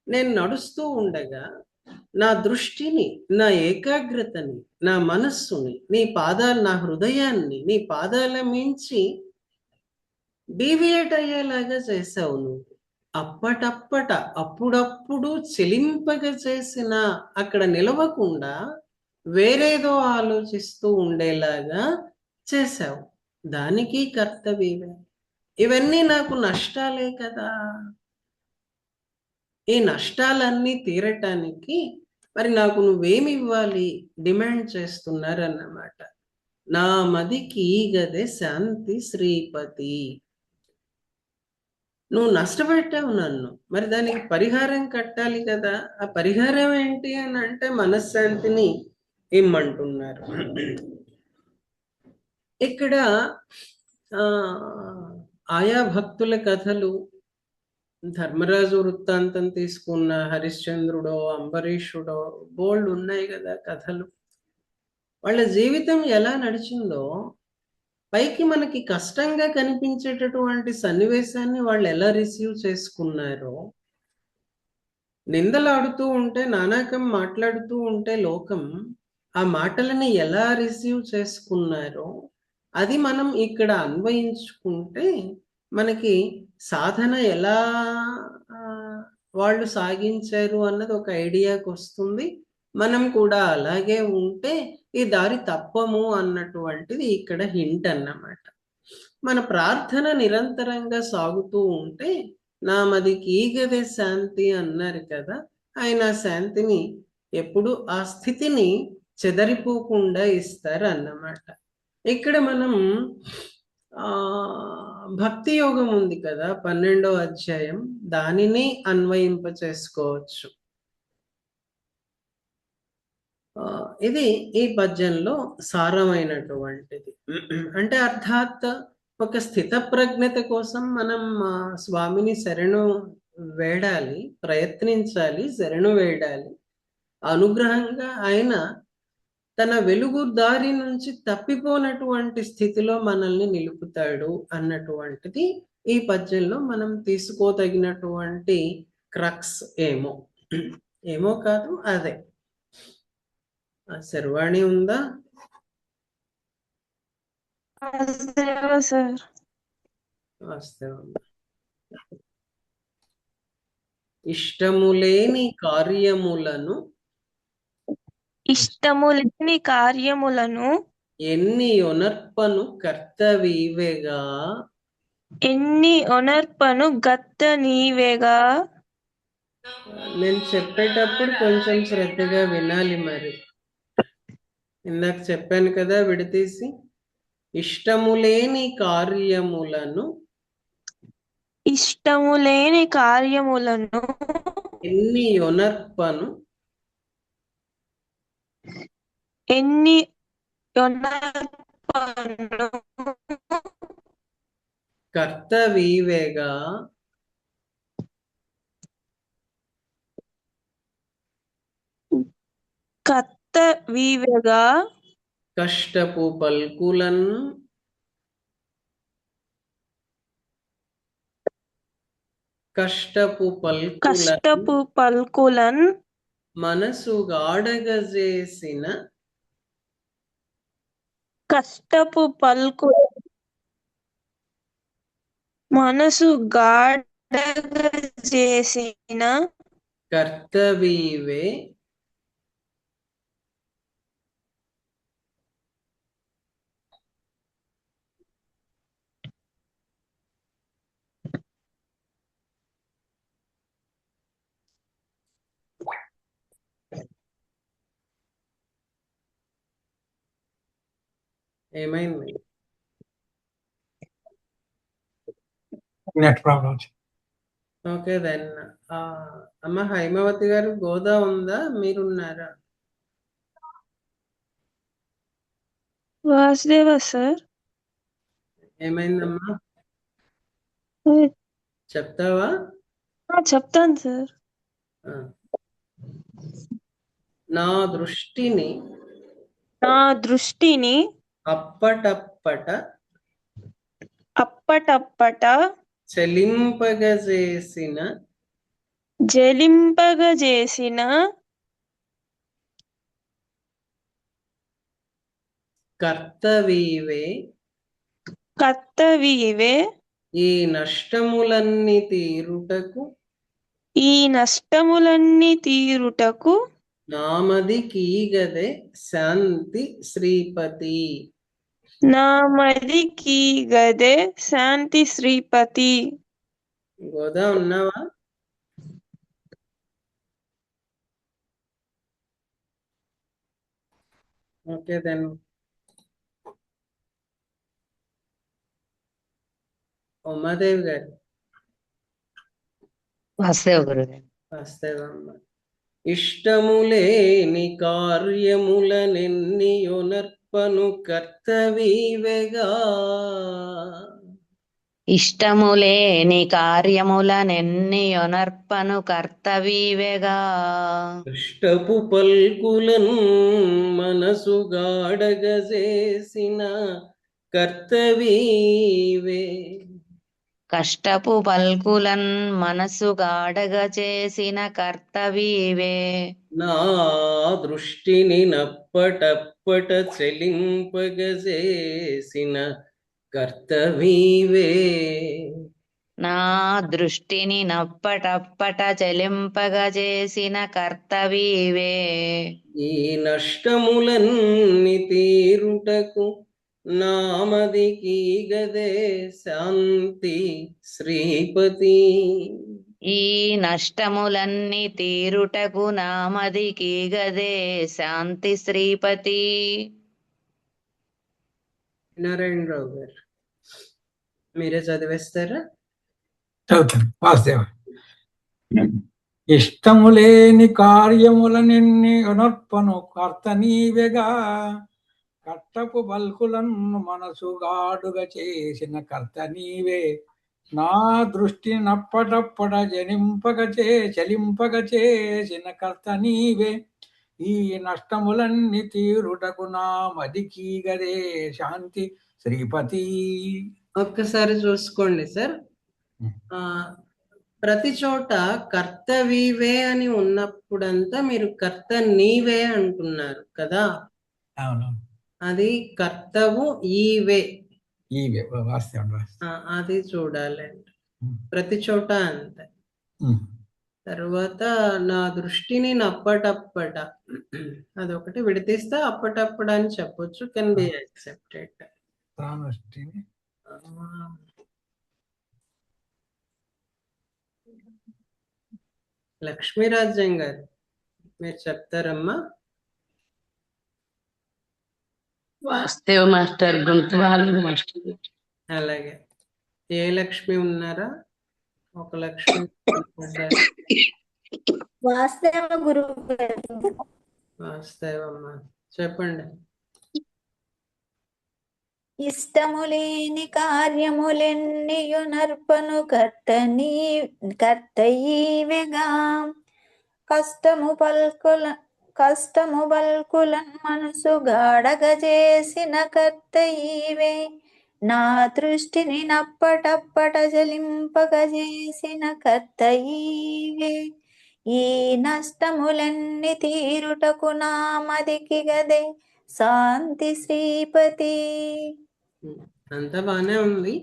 నేను నడుస్తూ ఉండగా నా దృష్టిని, నా ఏకాగ్రతని, నా మనస్సుని నీ పాదాలు, నా హృదయాన్ని నీ పాదాల మించి డీవియేట్ అయ్యేలాగా చేసావు నువ్వు. అప్పుడప్పుడు చెలింపగా చేసిన, అక్కడ నిలవకుండా వేరేదో ఆలోచిస్తూ ఉండేలాగా చేశావు. దానికి కర్తవ్యమే. ఇవన్నీ నాకు నష్టాలే కదా. ఈ నష్టాలన్నీ తీరటానికి మరి నాకు నువ్వేమి ఇవ్వాలి డిమాండ్ చేస్తున్నారన్నమాట. నా మదికి ఈగదే శాంతి శ్రీపతి. నువ్వు నష్టపెట్టావు నన్ను, మరి దానికి పరిహారం కట్టాలి కదా. ఆ పరిహారం ఏంటి అని అంటే మనశ్శాంతిని ఇమ్మంటున్నారు. ఇక్కడ ఆయా భక్తుల కథలు, ధర్మరాజు వృత్తాంతం తీసుకున్న హరిశ్చంద్రుడో అంబరీషుడో బోల్డ్ ఉన్నాయి కదా కథలు. వాళ్ళ జీవితం ఎలా నడిచిందో, పైకి మనకి కష్టంగా కనిపించేటటువంటి సన్నివేశాన్ని వాళ్ళు ఎలా రిసీవ్ చేసుకున్నారో, నిందలాడుతూ ఉంటే, నానాకం మాట్లాడుతూ ఉంటే లోకం ఆ మాటలని ఎలా రిసీవ్ చేసుకున్నారో అది మనం ఇక్కడ అన్వయించుకుంటే మనకి సాధన ఎలా వాళ్ళు సాగించారు అన్నది ఒక ఐడియాకి వస్తుంది. మనం కూడా అలాగే ఉంటే ఈ దారి తప్పము అన్నటువంటిది ఇక్కడ హింట్ అన్నమాట. మన ప్రార్థన నిరంతరంగా సాగుతూ ఉంటే నామదికి ఈగదే శాంతి అన్నారు కదా, ఆయన శాంతిని ఎప్పుడు ఆ స్థితిని చెదరిపోకుండా ఇస్తారు అన్నమాట. ఇక్కడ మనం భక్తి యోగం ఉంది కదా 12వ అధ్యాయం, దానిని అన్వయింప చేసుకోవచ్చు. ఇది ఈ పద్యంలో సారమైనటువంటిది. అంటే అర్థాత్ ఒక స్థిత ప్రజ్ఞత కోసం మనం స్వామిని శరణు వేడాలి, ప్రయత్నించాలి, శరణు వేడాలి. అనుగ్రహంగా ఆయన తన వెలుగు దారి నుంచి తప్పిపోనటువంటి స్థితిలో మనల్ని నిలుపుతాడు అన్నటువంటిది ఈ పద్యంలో మనం తీసుకోదగినటువంటి క్రక్స్. ఏమో కాదు, అదే. శర్వాణి ఉందా? వాస్తవం. ఇష్టములేని కార్యములను ఎన్ని ఒనర్పను కర్త నీవేగా. నేను చెప్పేటప్పుడు కొంచెం శ్రద్ధగా వినాలి. మరి ఇందాక చెప్పాను కదా విడతీసి, ఇష్టములేని కార్యములను ఎన్ని ఒనర్పను కర్తవీవేగా. కష్టపు పల్కులన్ మనసు గాడగజేసిన కర్తవీవే. ఏమైంది? Net problem. Okay then. అమ్మ హైమావతి గారు, గోదా ఉందా? మీరున్నారా? వాసుదేవ సార్. ఏమైందమ్మా, చెప్తావా? చెప్తాను సార్. నా దృష్టిని అప్పటప్పట జలింపగజేసిన కర్తవీవే. ఈ నష్టములన్నీ తీరుటకు నామది కీగదే శాంతి శ్రీపతి. గోదా ఉన్నావా? Okay then. ఉమాదేవి గారు. వాసుదేవ గురుగారు. వాస్తవమ్మ. ఇష్టములేని కార్యములనెన్నియొనర్పను కర్తవీవెగా. ఇష్టములేని కార్యములనెన్నియొనర్పను కర్తవీవెగా. కష్టపు పల్కులన్ మనసుగాడగజేసిన కర్తవీవే. కష్టపు పల్కులన్ మనసుగాడగ చేసిన కర్తవీవే. నా దృష్టిని నప్పటప్పట చెలింపగజేసిన కర్తవీవే. నా దృష్టిని నప్పటప్పట చెలింపగజేసిన కర్తవీవే. ఈ నష్టములన్నీ తీరుటకు నామదికి గదే శాంతి శ్రీపతి. ఈ నష్టములన్నీ తీరుటకు నామదికి గదే శాంతి శ్రీపతి. నారాయణరావు గారు మీరే చదివేస్తారా? చదువుతాను. వాసుదేవ. ఇష్టములేని కార్యములనెన్ని అనర్పను కర్త నీవెగా. కట్టపు బల్కులను మనసుగాడుగా చేసిన కర్త నీవే. నా దృష్టి నప్పటప్పట చలింపగ చేసిన కర్త నీవే. ఈ నష్టములన్నీ తీరుటకు నా మదికి గదే శాంతి శ్రీపతి. ఒక్కసారి చూసుకోండి సార్. ప్రతి చోట కర్తవీవే అని ఉన్నప్పుడంతా మీరు కర్త నీవే అంటున్నారు కదా. అవునవును. అది కర్తవు ఈవే ఈవే వాస్తవం. అది చూడాలండి ప్రతి చోట అంతే. తర్వాత నా దృష్టిని నప్పటప్పట అదొకటి విడతీస్తే అప్పటప్పుడు అని చెప్పొచ్చు. Can be accepted. లక్ష్మీరాజ్యం గారు మీరు చెప్తారమ్మా? వాస్తవ మాస్టర్ గొంతు వాళ్ళు మాస్టర్. అలాగే ఏ లక్ష్మి ఉన్నారా? ఒక లక్ష్మి వాస్తవ గురువు. వాస్తవమ్మా చెప్పండి. ఇష్టములేని కార్యములెన్నియునర్పను కర్తయీవెగా. కష్టము బల్కులన్ మనసు గాడగజేసిన కర్తయీవే. నా దృష్టిని నప్పటప్పట జలింపగజేసిన కర్తయీవే. ఈ నష్టములన్నీ తీరుటకు నా మదికి గదే శాంతి శ్రీపతి. అంతా బానే ఉంది.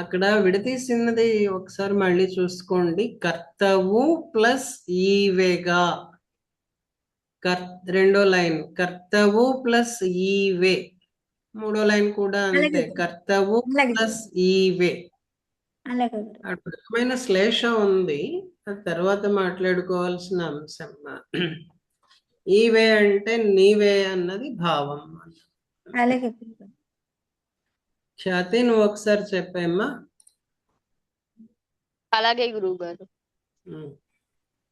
అక్కడ విడతీసినది ఒకసారి మళ్ళీ చూసుకోండి. కర్తవు ప్లస్ ఈవేగా. రెండో లైన్ కర్తవు ప్లస్ ఈవే. మూడో లైన్ కూడా అంతే, కర్తవు ప్లస్ ఈవే. అద్భుతమైన శ్లేష ఉంది, అది తర్వాత మాట్లాడుకోవాల్సిన అంశం. ఈవే అంటే నీవే అన్నది భావం. అలాగే ఖ్యాతి నువ్వు ఒకసారి చెప్పేమ్మా. అలాగే గురువు గారు.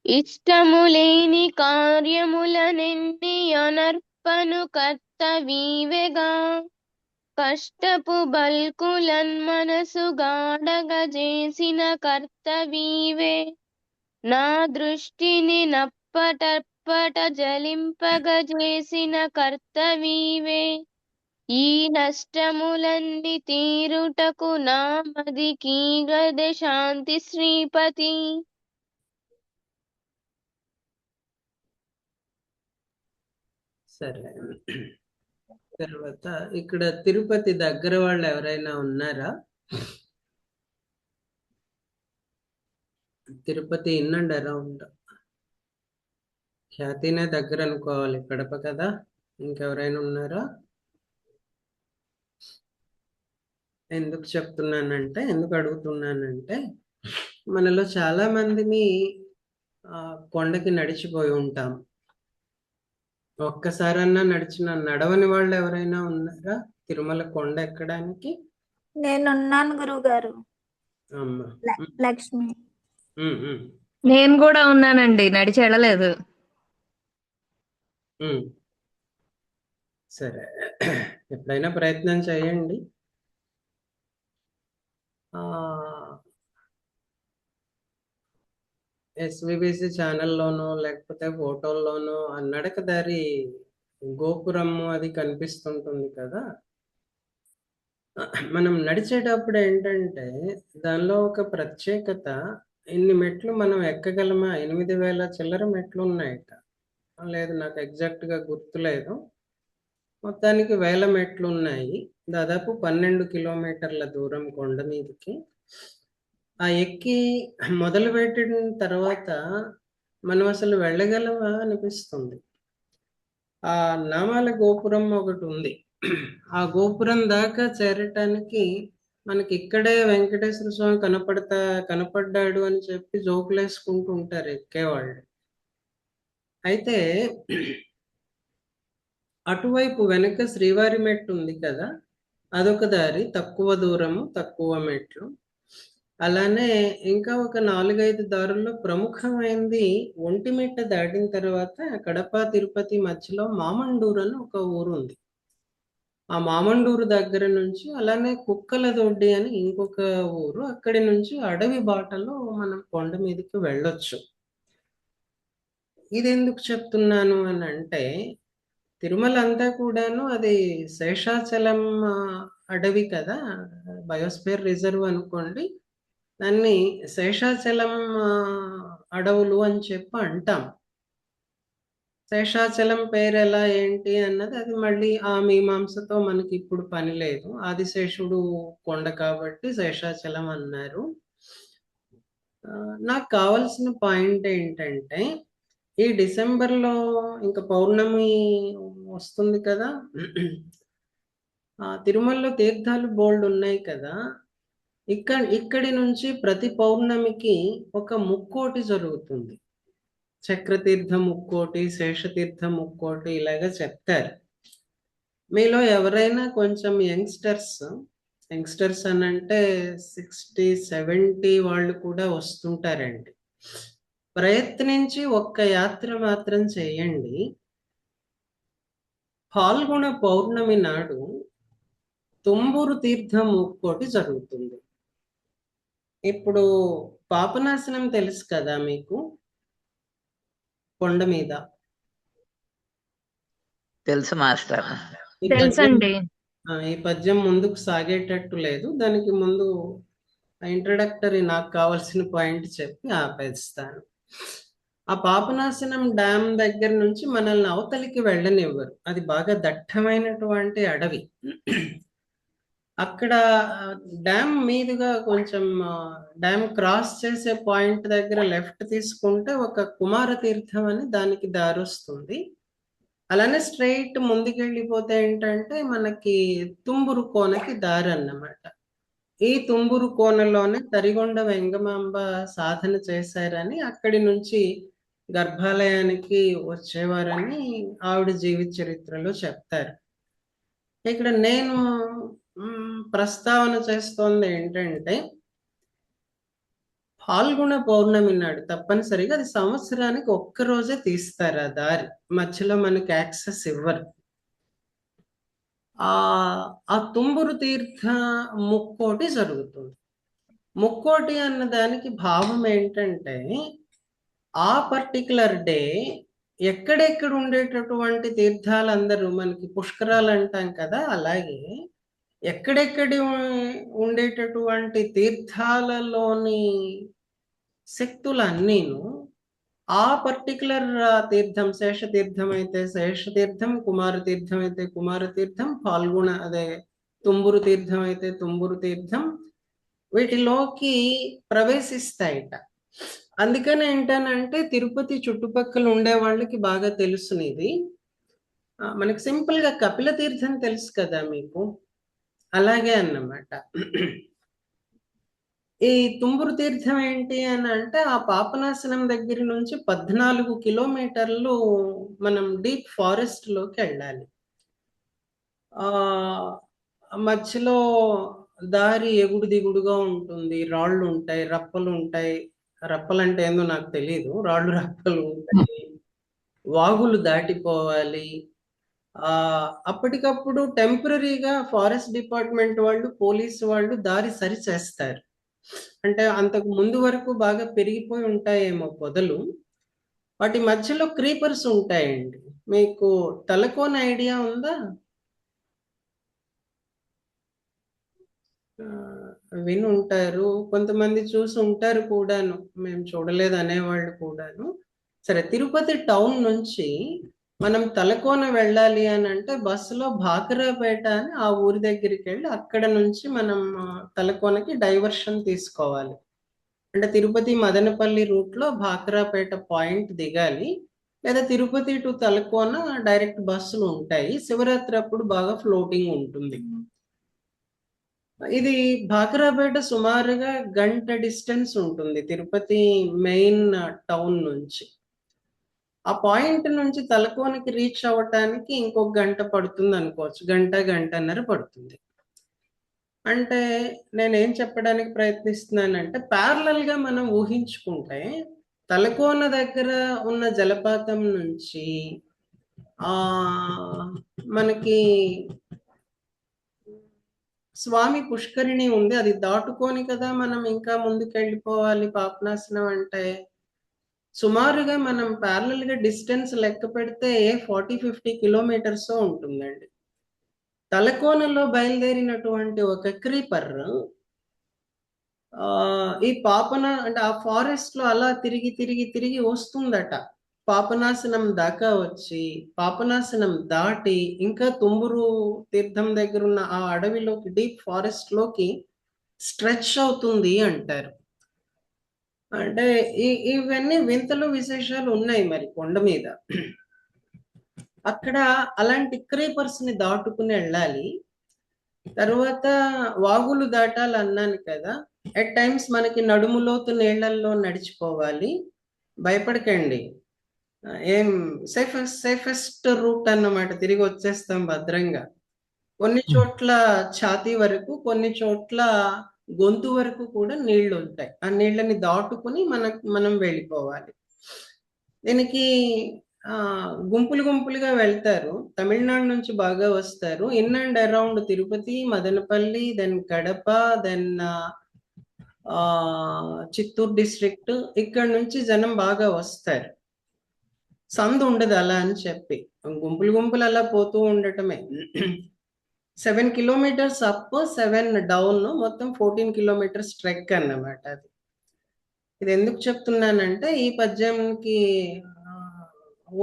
ఇష్టములేని కార్యములనెన్ని అనర్పను కర్తవీవెగా. కష్టపు బల్కులన్ మనసు గాడగజేసిన కర్తవీవే. నా దృష్టిని నప్పటప్పట జలింపగజేసిన కర్తవీవే. ఈ నష్టములన్నీ తీరుటకు నా మదికి గదే శాంతి శ్రీపతి. సరే, తర్వాత ఇక్కడ తిరుపతి దగ్గర వాళ్ళు ఎవరైనా ఉన్నారా? Tirupati in and around. ఖ్యాతినే దగ్గర అనుకోవాలి, కడప కదా. ఇంకెవరైనా ఉన్నారా? ఎందుకు చెప్తున్నానంటే, ఎందుకు అడుగుతున్నానంటే, మనలో చాలా మందిని కొండకి నడిచిపోయి ఉంటాం. ఒక్కసారన్నా నడవని వాళ్ళు ఎవరైనా ఉన్నారా తిరుమల కొండ ఎక్కడానికి? నేనున్నాను గురువు గారు. అమ్మా లక్ష్మి. నేను కూడా ఉన్నానండి, నడిచి వెళ్ళలేదు. ఉమ్, సరే, ఎప్పుడైనా ప్రయత్నం చేయండి. ఎస్విబిసి ఛానల్లోనో లేకపోతే ఫోటోల్లోనో ఆ నడక దారి గోపురము అది కనిపిస్తుంటుంది కదా. మనం నడిచేటప్పుడు ఏంటంటే దానిలో ఒక ప్రత్యేకత, ఇన్ని మెట్లు మనం ఎక్కగలమా? 8,000 చిల్లర మెట్లు ఉన్నాయట. లేదు, నాకు ఎగ్జాక్ట్గా గుర్తులేదు. మొత్తానికి 1000 మెట్లు ఉన్నాయి. దాదాపు 12 కిలోమీటర్ల దూరం కొండ మీదకి. ఆ ఎక్కి మొదలు పెట్టిన తర్వాత మనం అసలు వెళ్ళగలమా అనిపిస్తుంది. ఆ నామాల గోపురం ఒకటి ఉంది. ఆ గోపురం దాకా చేరటానికి మనకి ఇక్కడే వెంకటేశ్వర స్వామి కనపడ్డాడు అని చెప్పి జోకులేసుకుంటూ ఉంటారు ఎక్కేవాళ్ళు. అయితే అటువైపు వెనక శ్రీవారి మెట్టు ఉంది కదా, అదొక దారి, తక్కువ దూరము, తక్కువ మెట్లు. అలానే ఇంకా ఒక 4-5 దారుల్లో ప్రముఖమైనది ఒంటిమిట్ట దాటిన తర్వాత కడప తిరుపతి మధ్యలో మామండూరు అని ఒక ఊరు ఉంది. ఆ మామండూరు దగ్గర నుంచి అలానే కుక్కలదొడ్డి అని ఇంకొక ఊరు, అక్కడి నుంచి అడవి బాటలో మనం కొండ మీదకి వెళ్ళొచ్చు. ఇది ఎందుకు చెప్తున్నాను అని అంటే, తిరుమల అంతా కూడాను అది శేషాచలం అడవి కదా, బయోస్ఫియర్ రిజర్వ్ అనుకోండి. దాన్ని శేషాచలం అడవులు అని చెప్పి అంటాం. శేషాచలం పేరు ఎలా ఏంటి అన్నది అది మళ్ళీ ఆ మీమాంసతో మనకి ఇప్పుడు పని లేదు. ఆదిశేషుడు కొండ కాబట్టి శేషాచలం అన్నారు. నాకు కావాల్సిన పాయింట్ ఏంటంటే, ఈ డిసెంబర్లో ఇంకా పౌర్ణమి వస్తుంది కదా, తిరుమలలో తీర్థాలు బోల్డ్ ఉన్నాయి కదా. ఇక్కడి నుంచి ప్రతి పౌర్ణమికి ఒక ముక్కోటి జరుగుతుంది. చక్రతీర్థ ముక్కోటి, శేషతీర్థ ముక్కోటి ఇలాగా చెప్తారు. మీలో ఎవరైనా కొంచెం యంగ్స్టర్స్ అని అంటే 60-70 వాళ్ళు కూడా వస్తుంటారండి. ప్రయత్నించి ఒక్క యాత్ర మాత్రం చేయండి. పాల్గొన పౌర్ణమి నాడు తుంబురు తీర్థం ముక్కోటి జరుగుతుంది. ఇప్పుడు పాపనాశనం తెలుసు కదా మీకు, కొండ మీద. తెలుసు మాస్టర్. తెలుసండి. ఈ పద్యం ముందుకు సాగేటట్టు లేదు. దానికి ముందు ఇంట్రడక్టరీ నాకు కావాల్సిన పాయింట్ చెప్పి ఆపేస్తాను. ఆ పాపనాశనం డ్యామ్ దగ్గర నుంచి మనల్ని అవతలికి వెళ్ళనివ్వరు. అది బాగా దట్టమైనటువంటి అడవి. అక్కడ డ్యామ్ మీదుగా కొంచెం డ్యామ్ క్రాస్ చేసే పాయింట్ దగ్గర లెఫ్ట్ తీసుకుంటే ఒక కుమార తీర్థం అని దానికి దారి వస్తుంది. అలానే స్ట్రైట్ ముందుకెళ్ళిపోతే ఏంటంటే మనకి తుంబురు కోనకి దారి అన్నమాట. ఈ తుంబురు కోనలోనే తరిగొండ వెంగమాంబ సాధన చేశారని, అక్కడి నుంచి గర్భాలయానికి వచ్చేవారని ఆవిడ జీవిత చరిత్రలో చెప్తారు. ఇక్కడ నేను ప్రస్తావన చేస్తోంది ఏంటంటే, పాల్గొన పౌర్ణమి నాడు తప్పనిసరిగా, అది సంవత్సరానికి ఒక్కరోజే తీస్తారు ఆ దారి, మధ్యలో మనకి యాక్సెస్ ఇవ్వరు. ఆ తుంబురు తీర్థ ముక్కోటి జరుగుతుంది. ముక్కోటి అన్న దానికి భావం ఏంటంటే, ఆ పర్టికులర్ డే ఎక్కడెక్కడ ఉండేటటువంటి తీర్థాలందరూ, మనకి పుష్కరాలు అంటాం కదా, అలాగే ఎక్కడెక్కడి ఉండేటటువంటి తీర్థాలలోని శక్తులన్నీను ఆ పర్టికులర్ తీర్థం, శేషతీర్థం అయితే శేషతీర్థం, కుమారతీర్థం అయితే కుమారతీర్థం, పాల్గొన అదే తుంబురు తీర్థం అయితే తుంబురు తీర్థం, వీటిలోకి ప్రవేశిస్తాయిట. అందుకని ఏంటనంటే, తిరుపతి చుట్టుపక్కల ఉండే వాళ్ళకి బాగా తెలుసునిది. మనకి సింపుల్ గా కపిల తీర్థం తెలుసు కదా మీకు, అలాగే అన్నమాట. ఈ తుంబురు తీర్థం ఏంటి అని అంటే, ఆ పాపనాశనం దగ్గర నుంచి 14 కిలోమీటర్లు మనం డీప్ ఫారెస్ట్ లోకి వెళ్ళాలి. మధ్యలో దారి ఎగుడు దిగుడుగా ఉంటుంది, రాళ్ళు ఉంటాయి, రప్పలు ఉంటాయి. రప్పలు అంటే ఏందో నాకు తెలియదు, రాళ్ళు రప్పలు ఉంటాయి. వాగులు దాటిపోవాలి. అప్పటికప్పుడు టెంపరరీగా ఫారెస్ట్ డిపార్ట్మెంట్ వాళ్ళు, పోలీసు వాళ్ళు దారి సరి చేస్తారు. అంటే అంతకు ముందు వరకు బాగా పెరిగిపోయి ఉంటాయేమో పొదలు. వాటి మధ్యలో క్రీపర్స్ ఉంటాయండి. మీకు తలకోన ఐడియా ఉందా? విని ఉంటారు, కొంతమంది చూసి ఉంటారు కూడాను, మేము చూడలేదు అనేవాళ్ళు కూడాను. సరే, తిరుపతి టౌన్ నుంచి మనం తలకోన వెళ్ళాలి అని అంటే బస్సులో భాకరాపేట అని ఆ ఊరి దగ్గరికి వెళ్ళి అక్కడ నుంచి మనం తలకోనకి డైవర్షన్ తీసుకోవాలి. అంటే తిరుపతి మదనపల్లి రూట్లో భాకరాపేట పాయింట్ దిగాలి, లేదా తిరుపతి టు తలకోన డైరెక్ట్ బస్సులు ఉంటాయి. శివరాత్రి అప్పుడు బాగా ఫ్లోటింగ్ ఉంటుంది. ఇది భాకరాపేట సుమారుగా గంట డిస్టెన్స్ ఉంటుంది తిరుపతి మెయిన్ టౌన్ నుంచి. ఆ పాయింట్ నుంచి తలకోనకి రీచ్ అవ్వటానికి ఇంకొక గంట పడుతుంది అనుకోవచ్చు, గంటన్నర పడుతుంది. అంటే నేనేం చెప్పడానికి ప్రయత్నిస్తున్నానంటే, ప్యారలల్ గా మనం ఊహించుకుంటే తలకోన దగ్గర ఉన్న జలపాతం నుంచి మనకి స్వామి పుష్కరిణి ఉంది, అది దాటుకొని కదా మనం ఇంకా ముందుకు వెళ్ళిపోవాలి పాపనాశనం అంటే. సుమారుగా మనం ప్యారలల్ గా డిస్టెన్స్ లెక్క పెడితే 40-50 కిలోమీటర్స్ ఉంటుందండి. తలకోనలో బయలుదేరినటువంటి ఒక క్రీపర్ ఈ పాపన అంటే ఆ ఫారెస్ట్ లో అలా తిరిగి తిరిగి తిరిగి వస్తుందట. పాపనాశనం దాకా వచ్చి పాపనాశనం దాటి ఇంకా తుంబురు తీర్థం దగ్గర ఉన్న ఆ అడవిలోకి, డీప్ ఫారెస్ట్ లోకి స్ట్రెచ్ అవుతుంది అంటారు. అంటే ఇవన్నీ వింతలు విశేషాలు ఉన్నాయి మరి కొండ మీద. అక్కడ అలాంటి క్రీపర్స్ ని దాటుకుని వెళ్ళాలి. తర్వాత వాగులు దాటాలి అన్నాను కదా, ఎట్ టైమ్స్ మనకి నడుములోతు నీళ్లల్లో నడిచిపోవాలి. భయపడకండి, ఏం సేఫెస్ట్ రూట్ అన్నమాట, తిరిగి వచ్చేస్తాం భద్రంగా. కొన్ని చోట్ల ఛాతీ వరకు, కొన్ని చోట్ల గొంతు వరకు కూడా నీళ్లు ఉంటాయి. ఆ నీళ్ళని దాటుకుని మనం వెళ్ళిపోవాలి. దీనికి గుంపులు గుంపులుగా వెళ్తారు. తమిళనాడు నుంచి బాగా వస్తారు. In and around Tirupati, Madanapalle, then Kadapa, then Chittoor district, ఇక్కడ నుంచి జనం బాగా వస్తారు. సందు ఉండదు అలా అని చెప్పి, గుంపులు గుంపులు అలా పోతూ ఉండటమే. 7 కిలోమీటర్స్ అప్, 7 డౌన్, మొత్తం 14 కిలోమీటర్స్ ట్రెక్ అన్నమాట అది. ఇది ఎందుకు చెప్తున్నానంటే ఈ పద్యంకి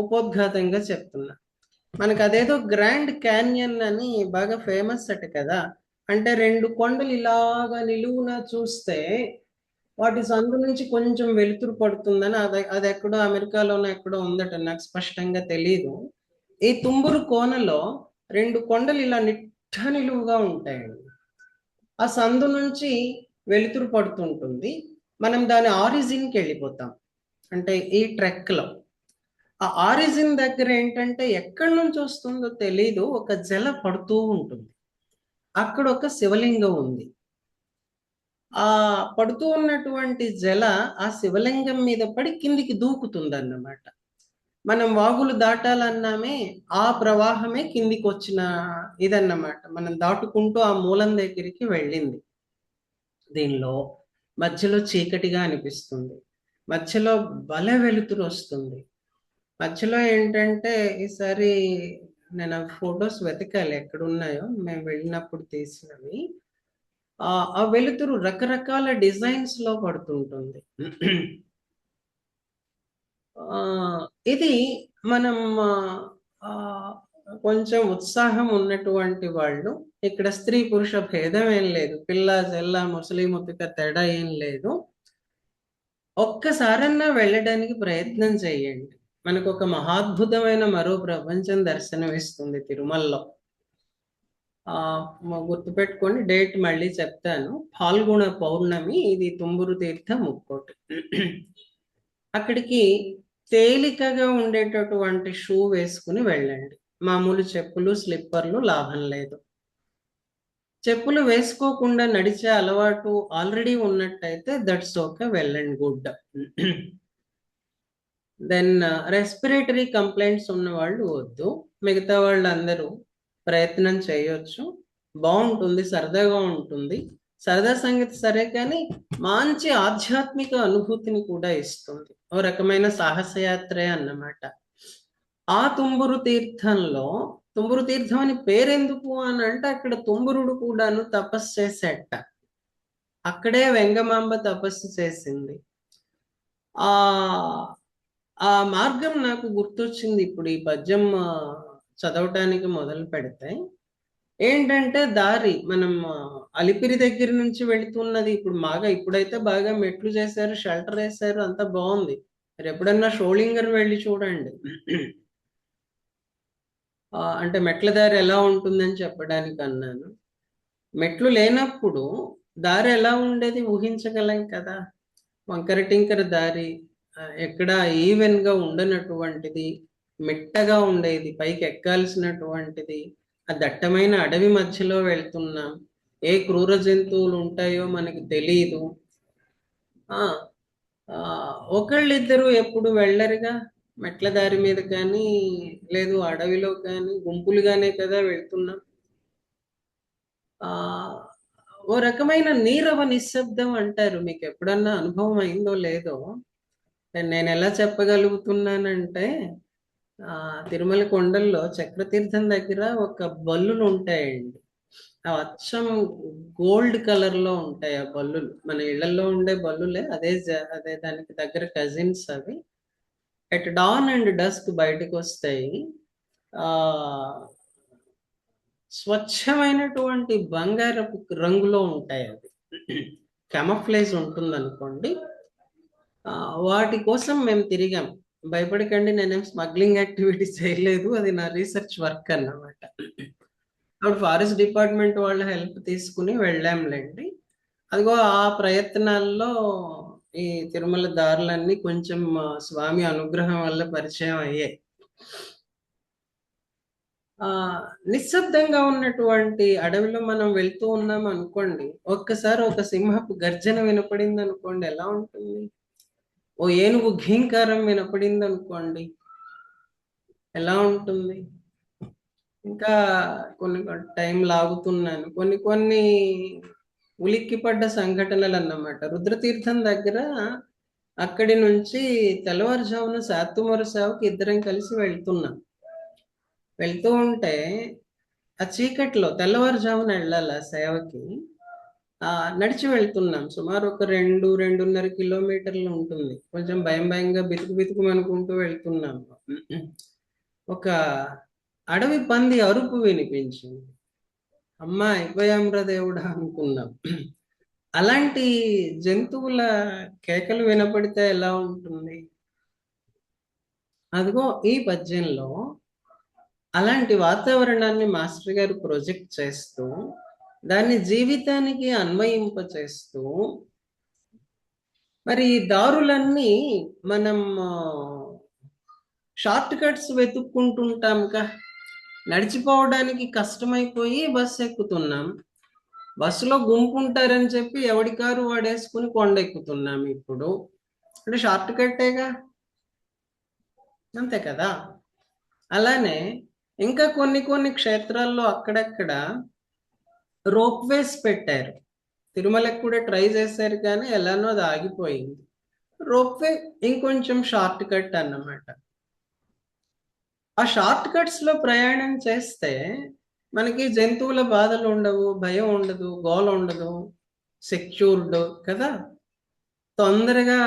ఉపోద్ఘాతంగా చెప్తున్నా. మనకు అదేదో గ్రాండ్ క్యాన్యన్ అని బాగా ఫేమస్ అట కదా. అంటే 2 కొండలు ఇలాగా నిలువున చూస్తే వాటి సందు నుంచి కొంచెం వెలుతురు పడుతుందని, అది ఎక్కడో అమెరికాలోనో ఎక్కడో ఉందట, నాకు స్పష్టంగా తెలియదు. ఈ తుంబురు కోనలో 2 కొండలు ఇలా నిట్ట నిలువుగా ఉంటాయండి. ఆ సందు నుంచి వెలుతురు పడుతుంటుంది. మనం దాని ఆరిజిన్కి వెళ్ళిపోతాం. అంటే ఈ ట్రెక్ లో ఆ ఆరిజిన్ దగ్గర ఏంటంటే ఎక్కడి నుంచి వస్తుందో తెలీదు, ఒక జల పడుతూ ఉంటుంది. అక్కడ ఒక శివలింగం ఉంది. ఆ పడుతూ ఉన్నటువంటి జల ఆ శివలింగం మీద పడి కిందికి దూకుతుంది అన్నమాట. మనం వాగులు దాటాలన్నామే, ఆ ప్రవాహమే కిందికి వచ్చిన ఇదన్నమాట. మనం దాటుకుంటూ ఆ మూలం దగ్గరికి వెళ్ళింది. దీనిలో మధ్యలో చీకటిగా అనిపిస్తుంది, మధ్యలో బల వెలుతురు వస్తుంది. మధ్యలో ఏంటంటే ఈసారి నేను ఫొటోస్ వెతకాలి ఎక్కడున్నాయో, మేము వెళ్ళినప్పుడు తీసినవి. ఆ వెలుతురు రకరకాల డిజైన్స్ లో పడుతుంటుంది. ఇది మనం కొంచెం ఉత్సాహం ఉన్నటువంటి వాళ్ళు, ఇక్కడ స్త్రీ పురుష భేదం ఏం లేదు, పిల్ల జల్ల ముసలి ముతిక తేడా ఏం లేదు. ఒక్కసారన్నా వెళ్ళడానికి ప్రయత్నం చేయండి. మనకు ఒక మహాద్భుతమైన మరో ప్రపంచం దర్శనమిస్తుంది తిరుమలలో. గుర్తుపెట్టుకొని డేట్ మళ్ళీ చెప్తాను. ఫాల్గుణ పౌర్ణమి, ఇది తుంబురు తీర్థ ముక్కోటి. అక్కడికి తేలికగా ఉండేటటువంటి షూ వేసుకుని వెళ్ళండి. మామూలు చెప్పులు, స్లిప్పర్లు లాభం లేదు. చెప్పులు వేసుకోకుండా నడిచే అలవాటు ఆల్రెడీ ఉన్నట్టయితే దట్స్ ఓకే, వెళ్ళండి, గుడ్. దెన్ రెస్పిరేటరీ కంప్లైంట్స్ ఉన్న వాళ్ళు వద్దు, మిగతా వాళ్ళందరూ ప్రయత్నం చేయొచ్చు. బాగుంటుంది, సరదాగా ఉంటుంది. సరదా సంగతి సరే, కానీ మంచి ఆధ్యాత్మిక అనుభూతిని కూడా ఇస్తుంది. ఓ రకమైన సాహసయాత్రే అన్నమాట. ఆ తుంబురు తీర్థంలో, తుంబురు తీర్థం అని పేరెందుకు అని అంటే అక్కడ తుంబురుడు కూడాను తపస్సు చేసేట. అక్కడే వెంగమాంబ తపస్సు చేసింది. ఆ ఆ మార్గం నాకు గుర్తొచ్చింది ఇప్పుడు ఈ పద్యం చదవటానికి మొదలు పెడితే. ఏంటంటే దారి మనం అలిపిరి దగ్గర నుంచి వెళుతున్నది. ఇప్పుడైతే బాగా మెట్లు చేశారు, షెల్టర్ వేశారు, అంతా బాగుంది. మరి ఎప్పుడన్నా షోళింగర్ వెళ్ళి చూడండి. అంటే మెట్ల దారి ఎలా ఉంటుందని చెప్పడానికి అన్నాను. మెట్లు లేనప్పుడు దారి ఎలా ఉండేది ఊహించగలం కదా. వంకర టింకర దారి, ఎక్కడ ఈవెన్ గా ఉండనటువంటిది, మెట్టగా ఉండేది, పైకి ఎక్కాల్సినటువంటిది. ఆ దట్టమైన అడవి మధ్యలో వెళ్తున్నాం. ఏ క్రూర జంతువులు ఉంటాయో మనకి తెలియదు. ఒకళ్ళిద్దరు ఎప్పుడు వెళ్ళరుగా మెట్ల దారి మీద కానీ, లేదు అడవిలో కానీ, గుంపులుగానే కదా వెళ్తున్నాం. ఓ రకమైన నీరవ నిశ్శబ్దం అంటారు. మీకు ఎప్పుడన్నా అనుభవం అయిందో లేదో. నేను ఎలా చెప్పగలుగుతున్నానంటే, తిరుమల కొండల్లో చక్రతీర్థం దగ్గర ఒక బల్లులు ఉంటాయండి. అచ్చం గోల్డ్ కలర్ లో ఉంటాయి ఆ బల్లులు. మన ఇళ్లలో ఉండే బల్లులే, అదే దానికి దగ్గర కజిన్స్ అవి. ఎట్ డాన్ అండ్ డస్క్ బయటకు వస్తాయి. స్వచ్ఛమైనటువంటి బంగారపు రంగులో ఉంటాయి. అవి కెమఫ్లేజ్ ఉంటుంది అనుకోండి. వాటి కోసం మేము తిరిగాం. భయపడకండి, నేనేం స్మగ్లింగ్ యాక్టివిటీ చేయలేదు, అది నా రీసెర్చ్ వర్క్ అన్నమాట. అప్పుడు ఫారెస్ట్ డిపార్ట్మెంట్ వాళ్ళ హెల్ప్ తీసుకుని వెళ్ళాంలేండి. అదిగో ఆ ప్రయత్నాల్లో ఈ తిరుమల దారులన్నీ కొంచెం స్వామి అనుగ్రహం వల్ల పరిచయం అయ్యాయి. నిశ్శబ్దంగా ఉన్నటువంటి అడవిలో మనం వెళ్తూ ఉన్నాం అనుకోండి, ఒక్కసారి ఒక సింహపు గర్జన వినపడింది అనుకోండి, ఎలా ఉంటుంది? ఓ ఏనుగు ఘీంకారం వినపడింది అనుకోండి, ఎలా ఉంటుంది? ఇంకా కొన్ని టైం లాగుతున్నాను. కొన్ని ఉలిక్కిపడ్డ సంఘటనలు అన్నమాట. రుద్రతీర్థం దగ్గర అక్కడి నుంచి తెల్లవారుజామున సాత్తుమరు సేవకి ఇద్దరం కలిసి వెళ్తూ ఉంటే ఆ చీకట్లో తెల్లవారుజామున వెళ్ళాలి ఆ సేవకి. నడిచి వెళ్తున్నాం. సుమారు ఒక 2-2.5 కిలోమీటర్లు ఉంటుంది. కొంచెం భయంగా బితుకు అనుకుంటూ వెళ్తున్నాం. ఒక అడవి పంది అరుపు వినిపించింది. అమ్మా అయిపోయాంరా దేవుడా అనుకున్నాం. అలాంటి జంతువుల కేకలు వినపడితే ఎలా ఉంటుంది? అదిగో ఈ పద్యంలో అలాంటి వాతావరణాన్ని మాస్టర్ గారు ప్రొజెక్ట్ చేస్తూ, దాన్ని జీవితానికి అన్వయింపచేస్తూ, మరి ఈ దారులన్నీ మనం షార్ట్ కట్స్ వెతుక్కుంటుంటాంగా. నడిచిపోవడానికి కష్టమైపోయి బస్సు ఎక్కుతున్నాం. బస్సులో గుంపు ఉంటారని చెప్పి ఎవడి కారు వాడేసుకుని కొండెక్కుతున్నాం. ఇప్పుడు అంటే షార్ట్ కట్టేగా, అంతే కదా. అలానే ఇంకా కొన్ని క్షేత్రాల్లో అక్కడక్కడ రోప్వేస్ పెట్టారు. తిరుమలకు కూడా ట్రై చేశారు, కానీ ఎలానో అది ఆగిపోయింది. రోప్వే ఇంకొంచెం షార్ట్ కట్ అన్నమాట. ఆ షార్ట్ కట్స్ లో ప్రయాణం చేస్తే మనకి జంతువుల బాధలు ఉండవు, భయం ఉండదు, గోల ఉండదు, సెక్యూర్డ్ కదా. తొందరగా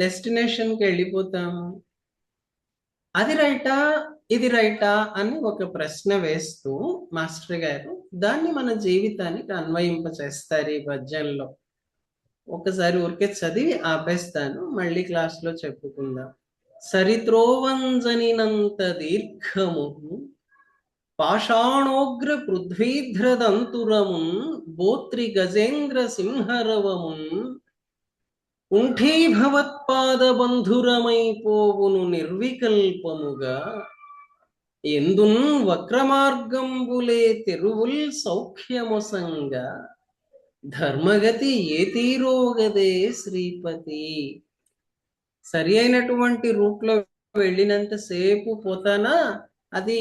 డెస్టినేషన్కి వెళ్ళిపోతాము. అది రైటా ఇది రైటా అని ఒక ప్రశ్న వేస్తూ మాస్టర్ గారు దాన్ని మన జీవితానికి అన్వయింపచేస్తారు ఈ పద్యంలో. ఒకసారి ఊరికే చదివి ఆపేస్తాను, మళ్ళీ క్లాస్లో చెప్పుకుందాం. సరిత్రోవంజనినంత దీర్ఘము పాషాణోగ్ర పృథ్వీధ్రదంతురమున్ బోత్రి గజేంద్ర సింహరవమున్ కుంఠీభవత్పాద బంధురమైపోవును నిర్వికల్పముగా ఎందున్ వక్రమార్గంబులే తెరువుల్ సౌఖ్యమొసంగా ధర్మగతి ఏ తీరోగదే శ్రీపతి. సరి అయినటువంటి రూట్లో వెళ్ళినంత సేపు పోతానా అది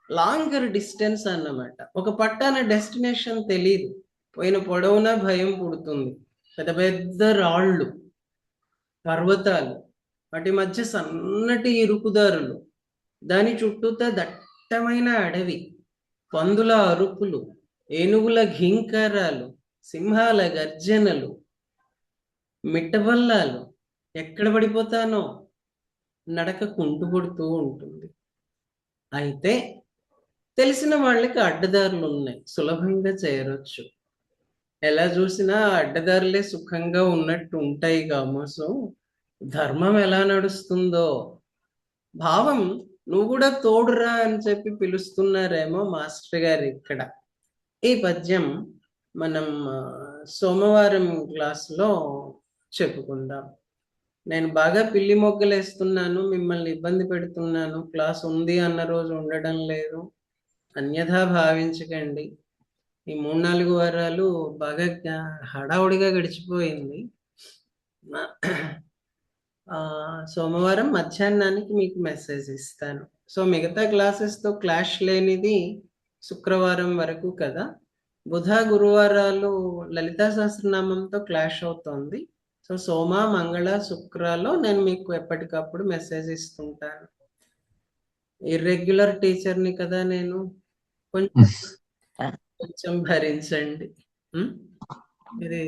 లాంగర్ డిస్టెన్స్ అన్నమాట. ఒక పట్టాన డెస్టినేషన్ తెలియదు, పోయిన పొడవునా భయం పుడుతుంది. పెద్ద పెద్ద రాళ్ళు, పర్వతాలు, వాటి మధ్య సన్నటి ఇరుకుదారులు, దాని చుట్టూతా దట్టమైన అడవి, పందుల అరుపులు, ఏనుగుల ఘీంకారాలు, సింహాల గర్జనలు, మిట్టబల్లాలు. ఎక్కడ పడిపోతానో, నడక కుంటుపడుతూ ఉంటుంది. అయితే తెలిసిన వాళ్ళకి అడ్డదారులు ఉన్నాయి, సులభంగా చేరొచ్చు. ఎలా చూసినా అడ్డదారులే సుఖంగా ఉన్నట్టు ఉంటాయి కామోసు. ధర్మం ఎలా నడుస్తుందో భావం నువ్వు కూడా తోడురా అని చెప్పి పిలుస్తున్నారేమో మాస్టర్ గారు ఇక్కడ. ఈ పద్యం మనం సోమవారం క్లాసులో చెప్పుకుందాం. నేను బాగా పిల్లి మొగ్గలేస్తున్నాను, మిమ్మల్ని ఇబ్బంది పెడుతున్నాను, క్లాస్ ఉంది అన్న రోజు ఉండడం లేదు, అన్యథా భావించకండి. ఈ 3-4 వారాలు బాగా హడావుడిగా గడిచిపోయింది. సోమవారం మధ్యాహ్నానికి మీకు మెసేజ్ ఇస్తాను. సో మిగతా క్లాసెస్తో క్లాష్ లేనిది శుక్రవారం వరకు కదా. బుధ గురువారాలు లలితా సహస్రనామంతో క్లాష్ అవుతోంది. సో సోమ మంగళ శుక్రాలో నేను మీకు ఎప్పటికప్పుడు మెసేజ్ ఇస్తుంటాను. ఇర్రెగ్యులర్ టీచర్ని కదా నేను, కొంచెం భరించండి. ఇది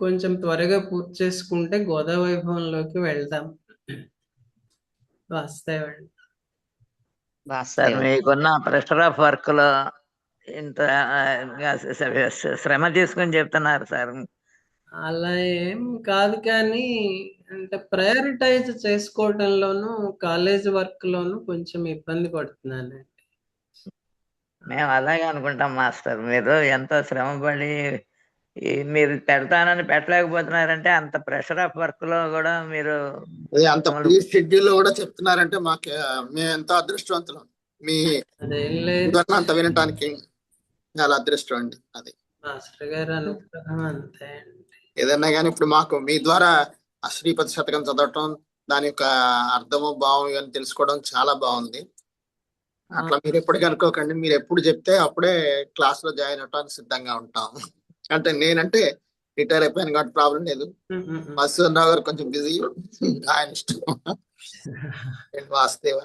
కొంచెం త్వరగా పూర్తి చేసుకుంటే గోదావైభవంలోకి వెళ్దాం. వాస్తవండి. సార్ మీకున్న ప్రెషర్ ఆఫ్ వర్క్ లో ఇంత శ్రమ తీసుకొని చెప్తున్నారు సార్. అలా ఏం కాదు, కానీ అంటే ప్రయారిటైజ్ చేసుకోవటంలోనూ కాలేజ్ వర్క్ లోను కొంచెం ఇబ్బంది పడుతున్నానండి. మేము అలాగే అనుకుంటాం మాస్టర్. మీరు ఎంతో శ్రమపడి మీరు పెడతానని పెట్టలేకపోతున్నారంటే అంత ప్రెషర్ ఆఫ్ వర్క్ లో కూడా మీరు అంత ప్రీ షెడ్యూల్ లో కూడా చెప్తున్నారంటే మాకు మేము ఎంతో అదృష్టవంతులం. మీ అంత వినటానికి చాలా అదృష్టం అండి. అది మాస్టర్ గారు అనుగ్రహం అంతే అండి. ఏదన్నా కానీ ఇప్పుడు మాకు మీ ద్వారా ఆ శ్రీపతి శతకం చదవటం, దాని యొక్క అర్థము భావం ఇవన్నీ తెలుసుకోవడం చాలా బాగుంది. అట్లా మీరు ఎప్పటికీ అనుకోకండి, మీరు ఎప్పుడు చెప్తే అప్పుడే క్లాస్ లో జాయిన్ అవడానికి సిద్ధంగా ఉంటాం. అంటే నేనంటే రిటైర్ అయిపోయాను కాబట్టి ప్రాబ్లం లేదు. మసూర్ రావు గారు కొంచెం బిజీ, ఆయన ఇష్టం. వాస్తవ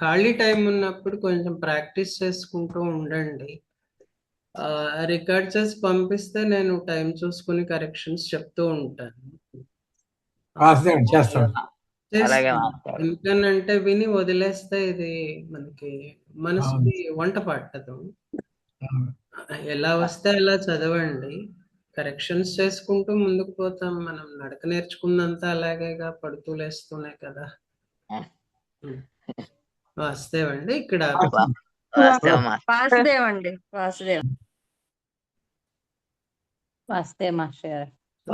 ఖాళీ టైం ఉన్నప్పుడు కొంచెం ప్రాక్టీస్ చేసుకుంటూ ఉండండి. రికార్డ్ చేసి పంపిస్తే నేను టైం చూసుకుని కరెక్షన్స్ చెప్తూ ఉంటాను. ఎందుకనంటే విని వదిలేస్తే ఇది మనకి మనసుకి వంట పట్టదు. ఎలా వస్తే అలా చదవండి, కరెక్షన్స్ చేసుకుంటూ ముందుకు పోతాం. మనం నడక నేర్చుకున్నంత అలాగేగా, పడుతూ లేస్తూనే కదా. వాస్తవండి. ఇక్కడ వాసుదేవ్ మాస్టర్.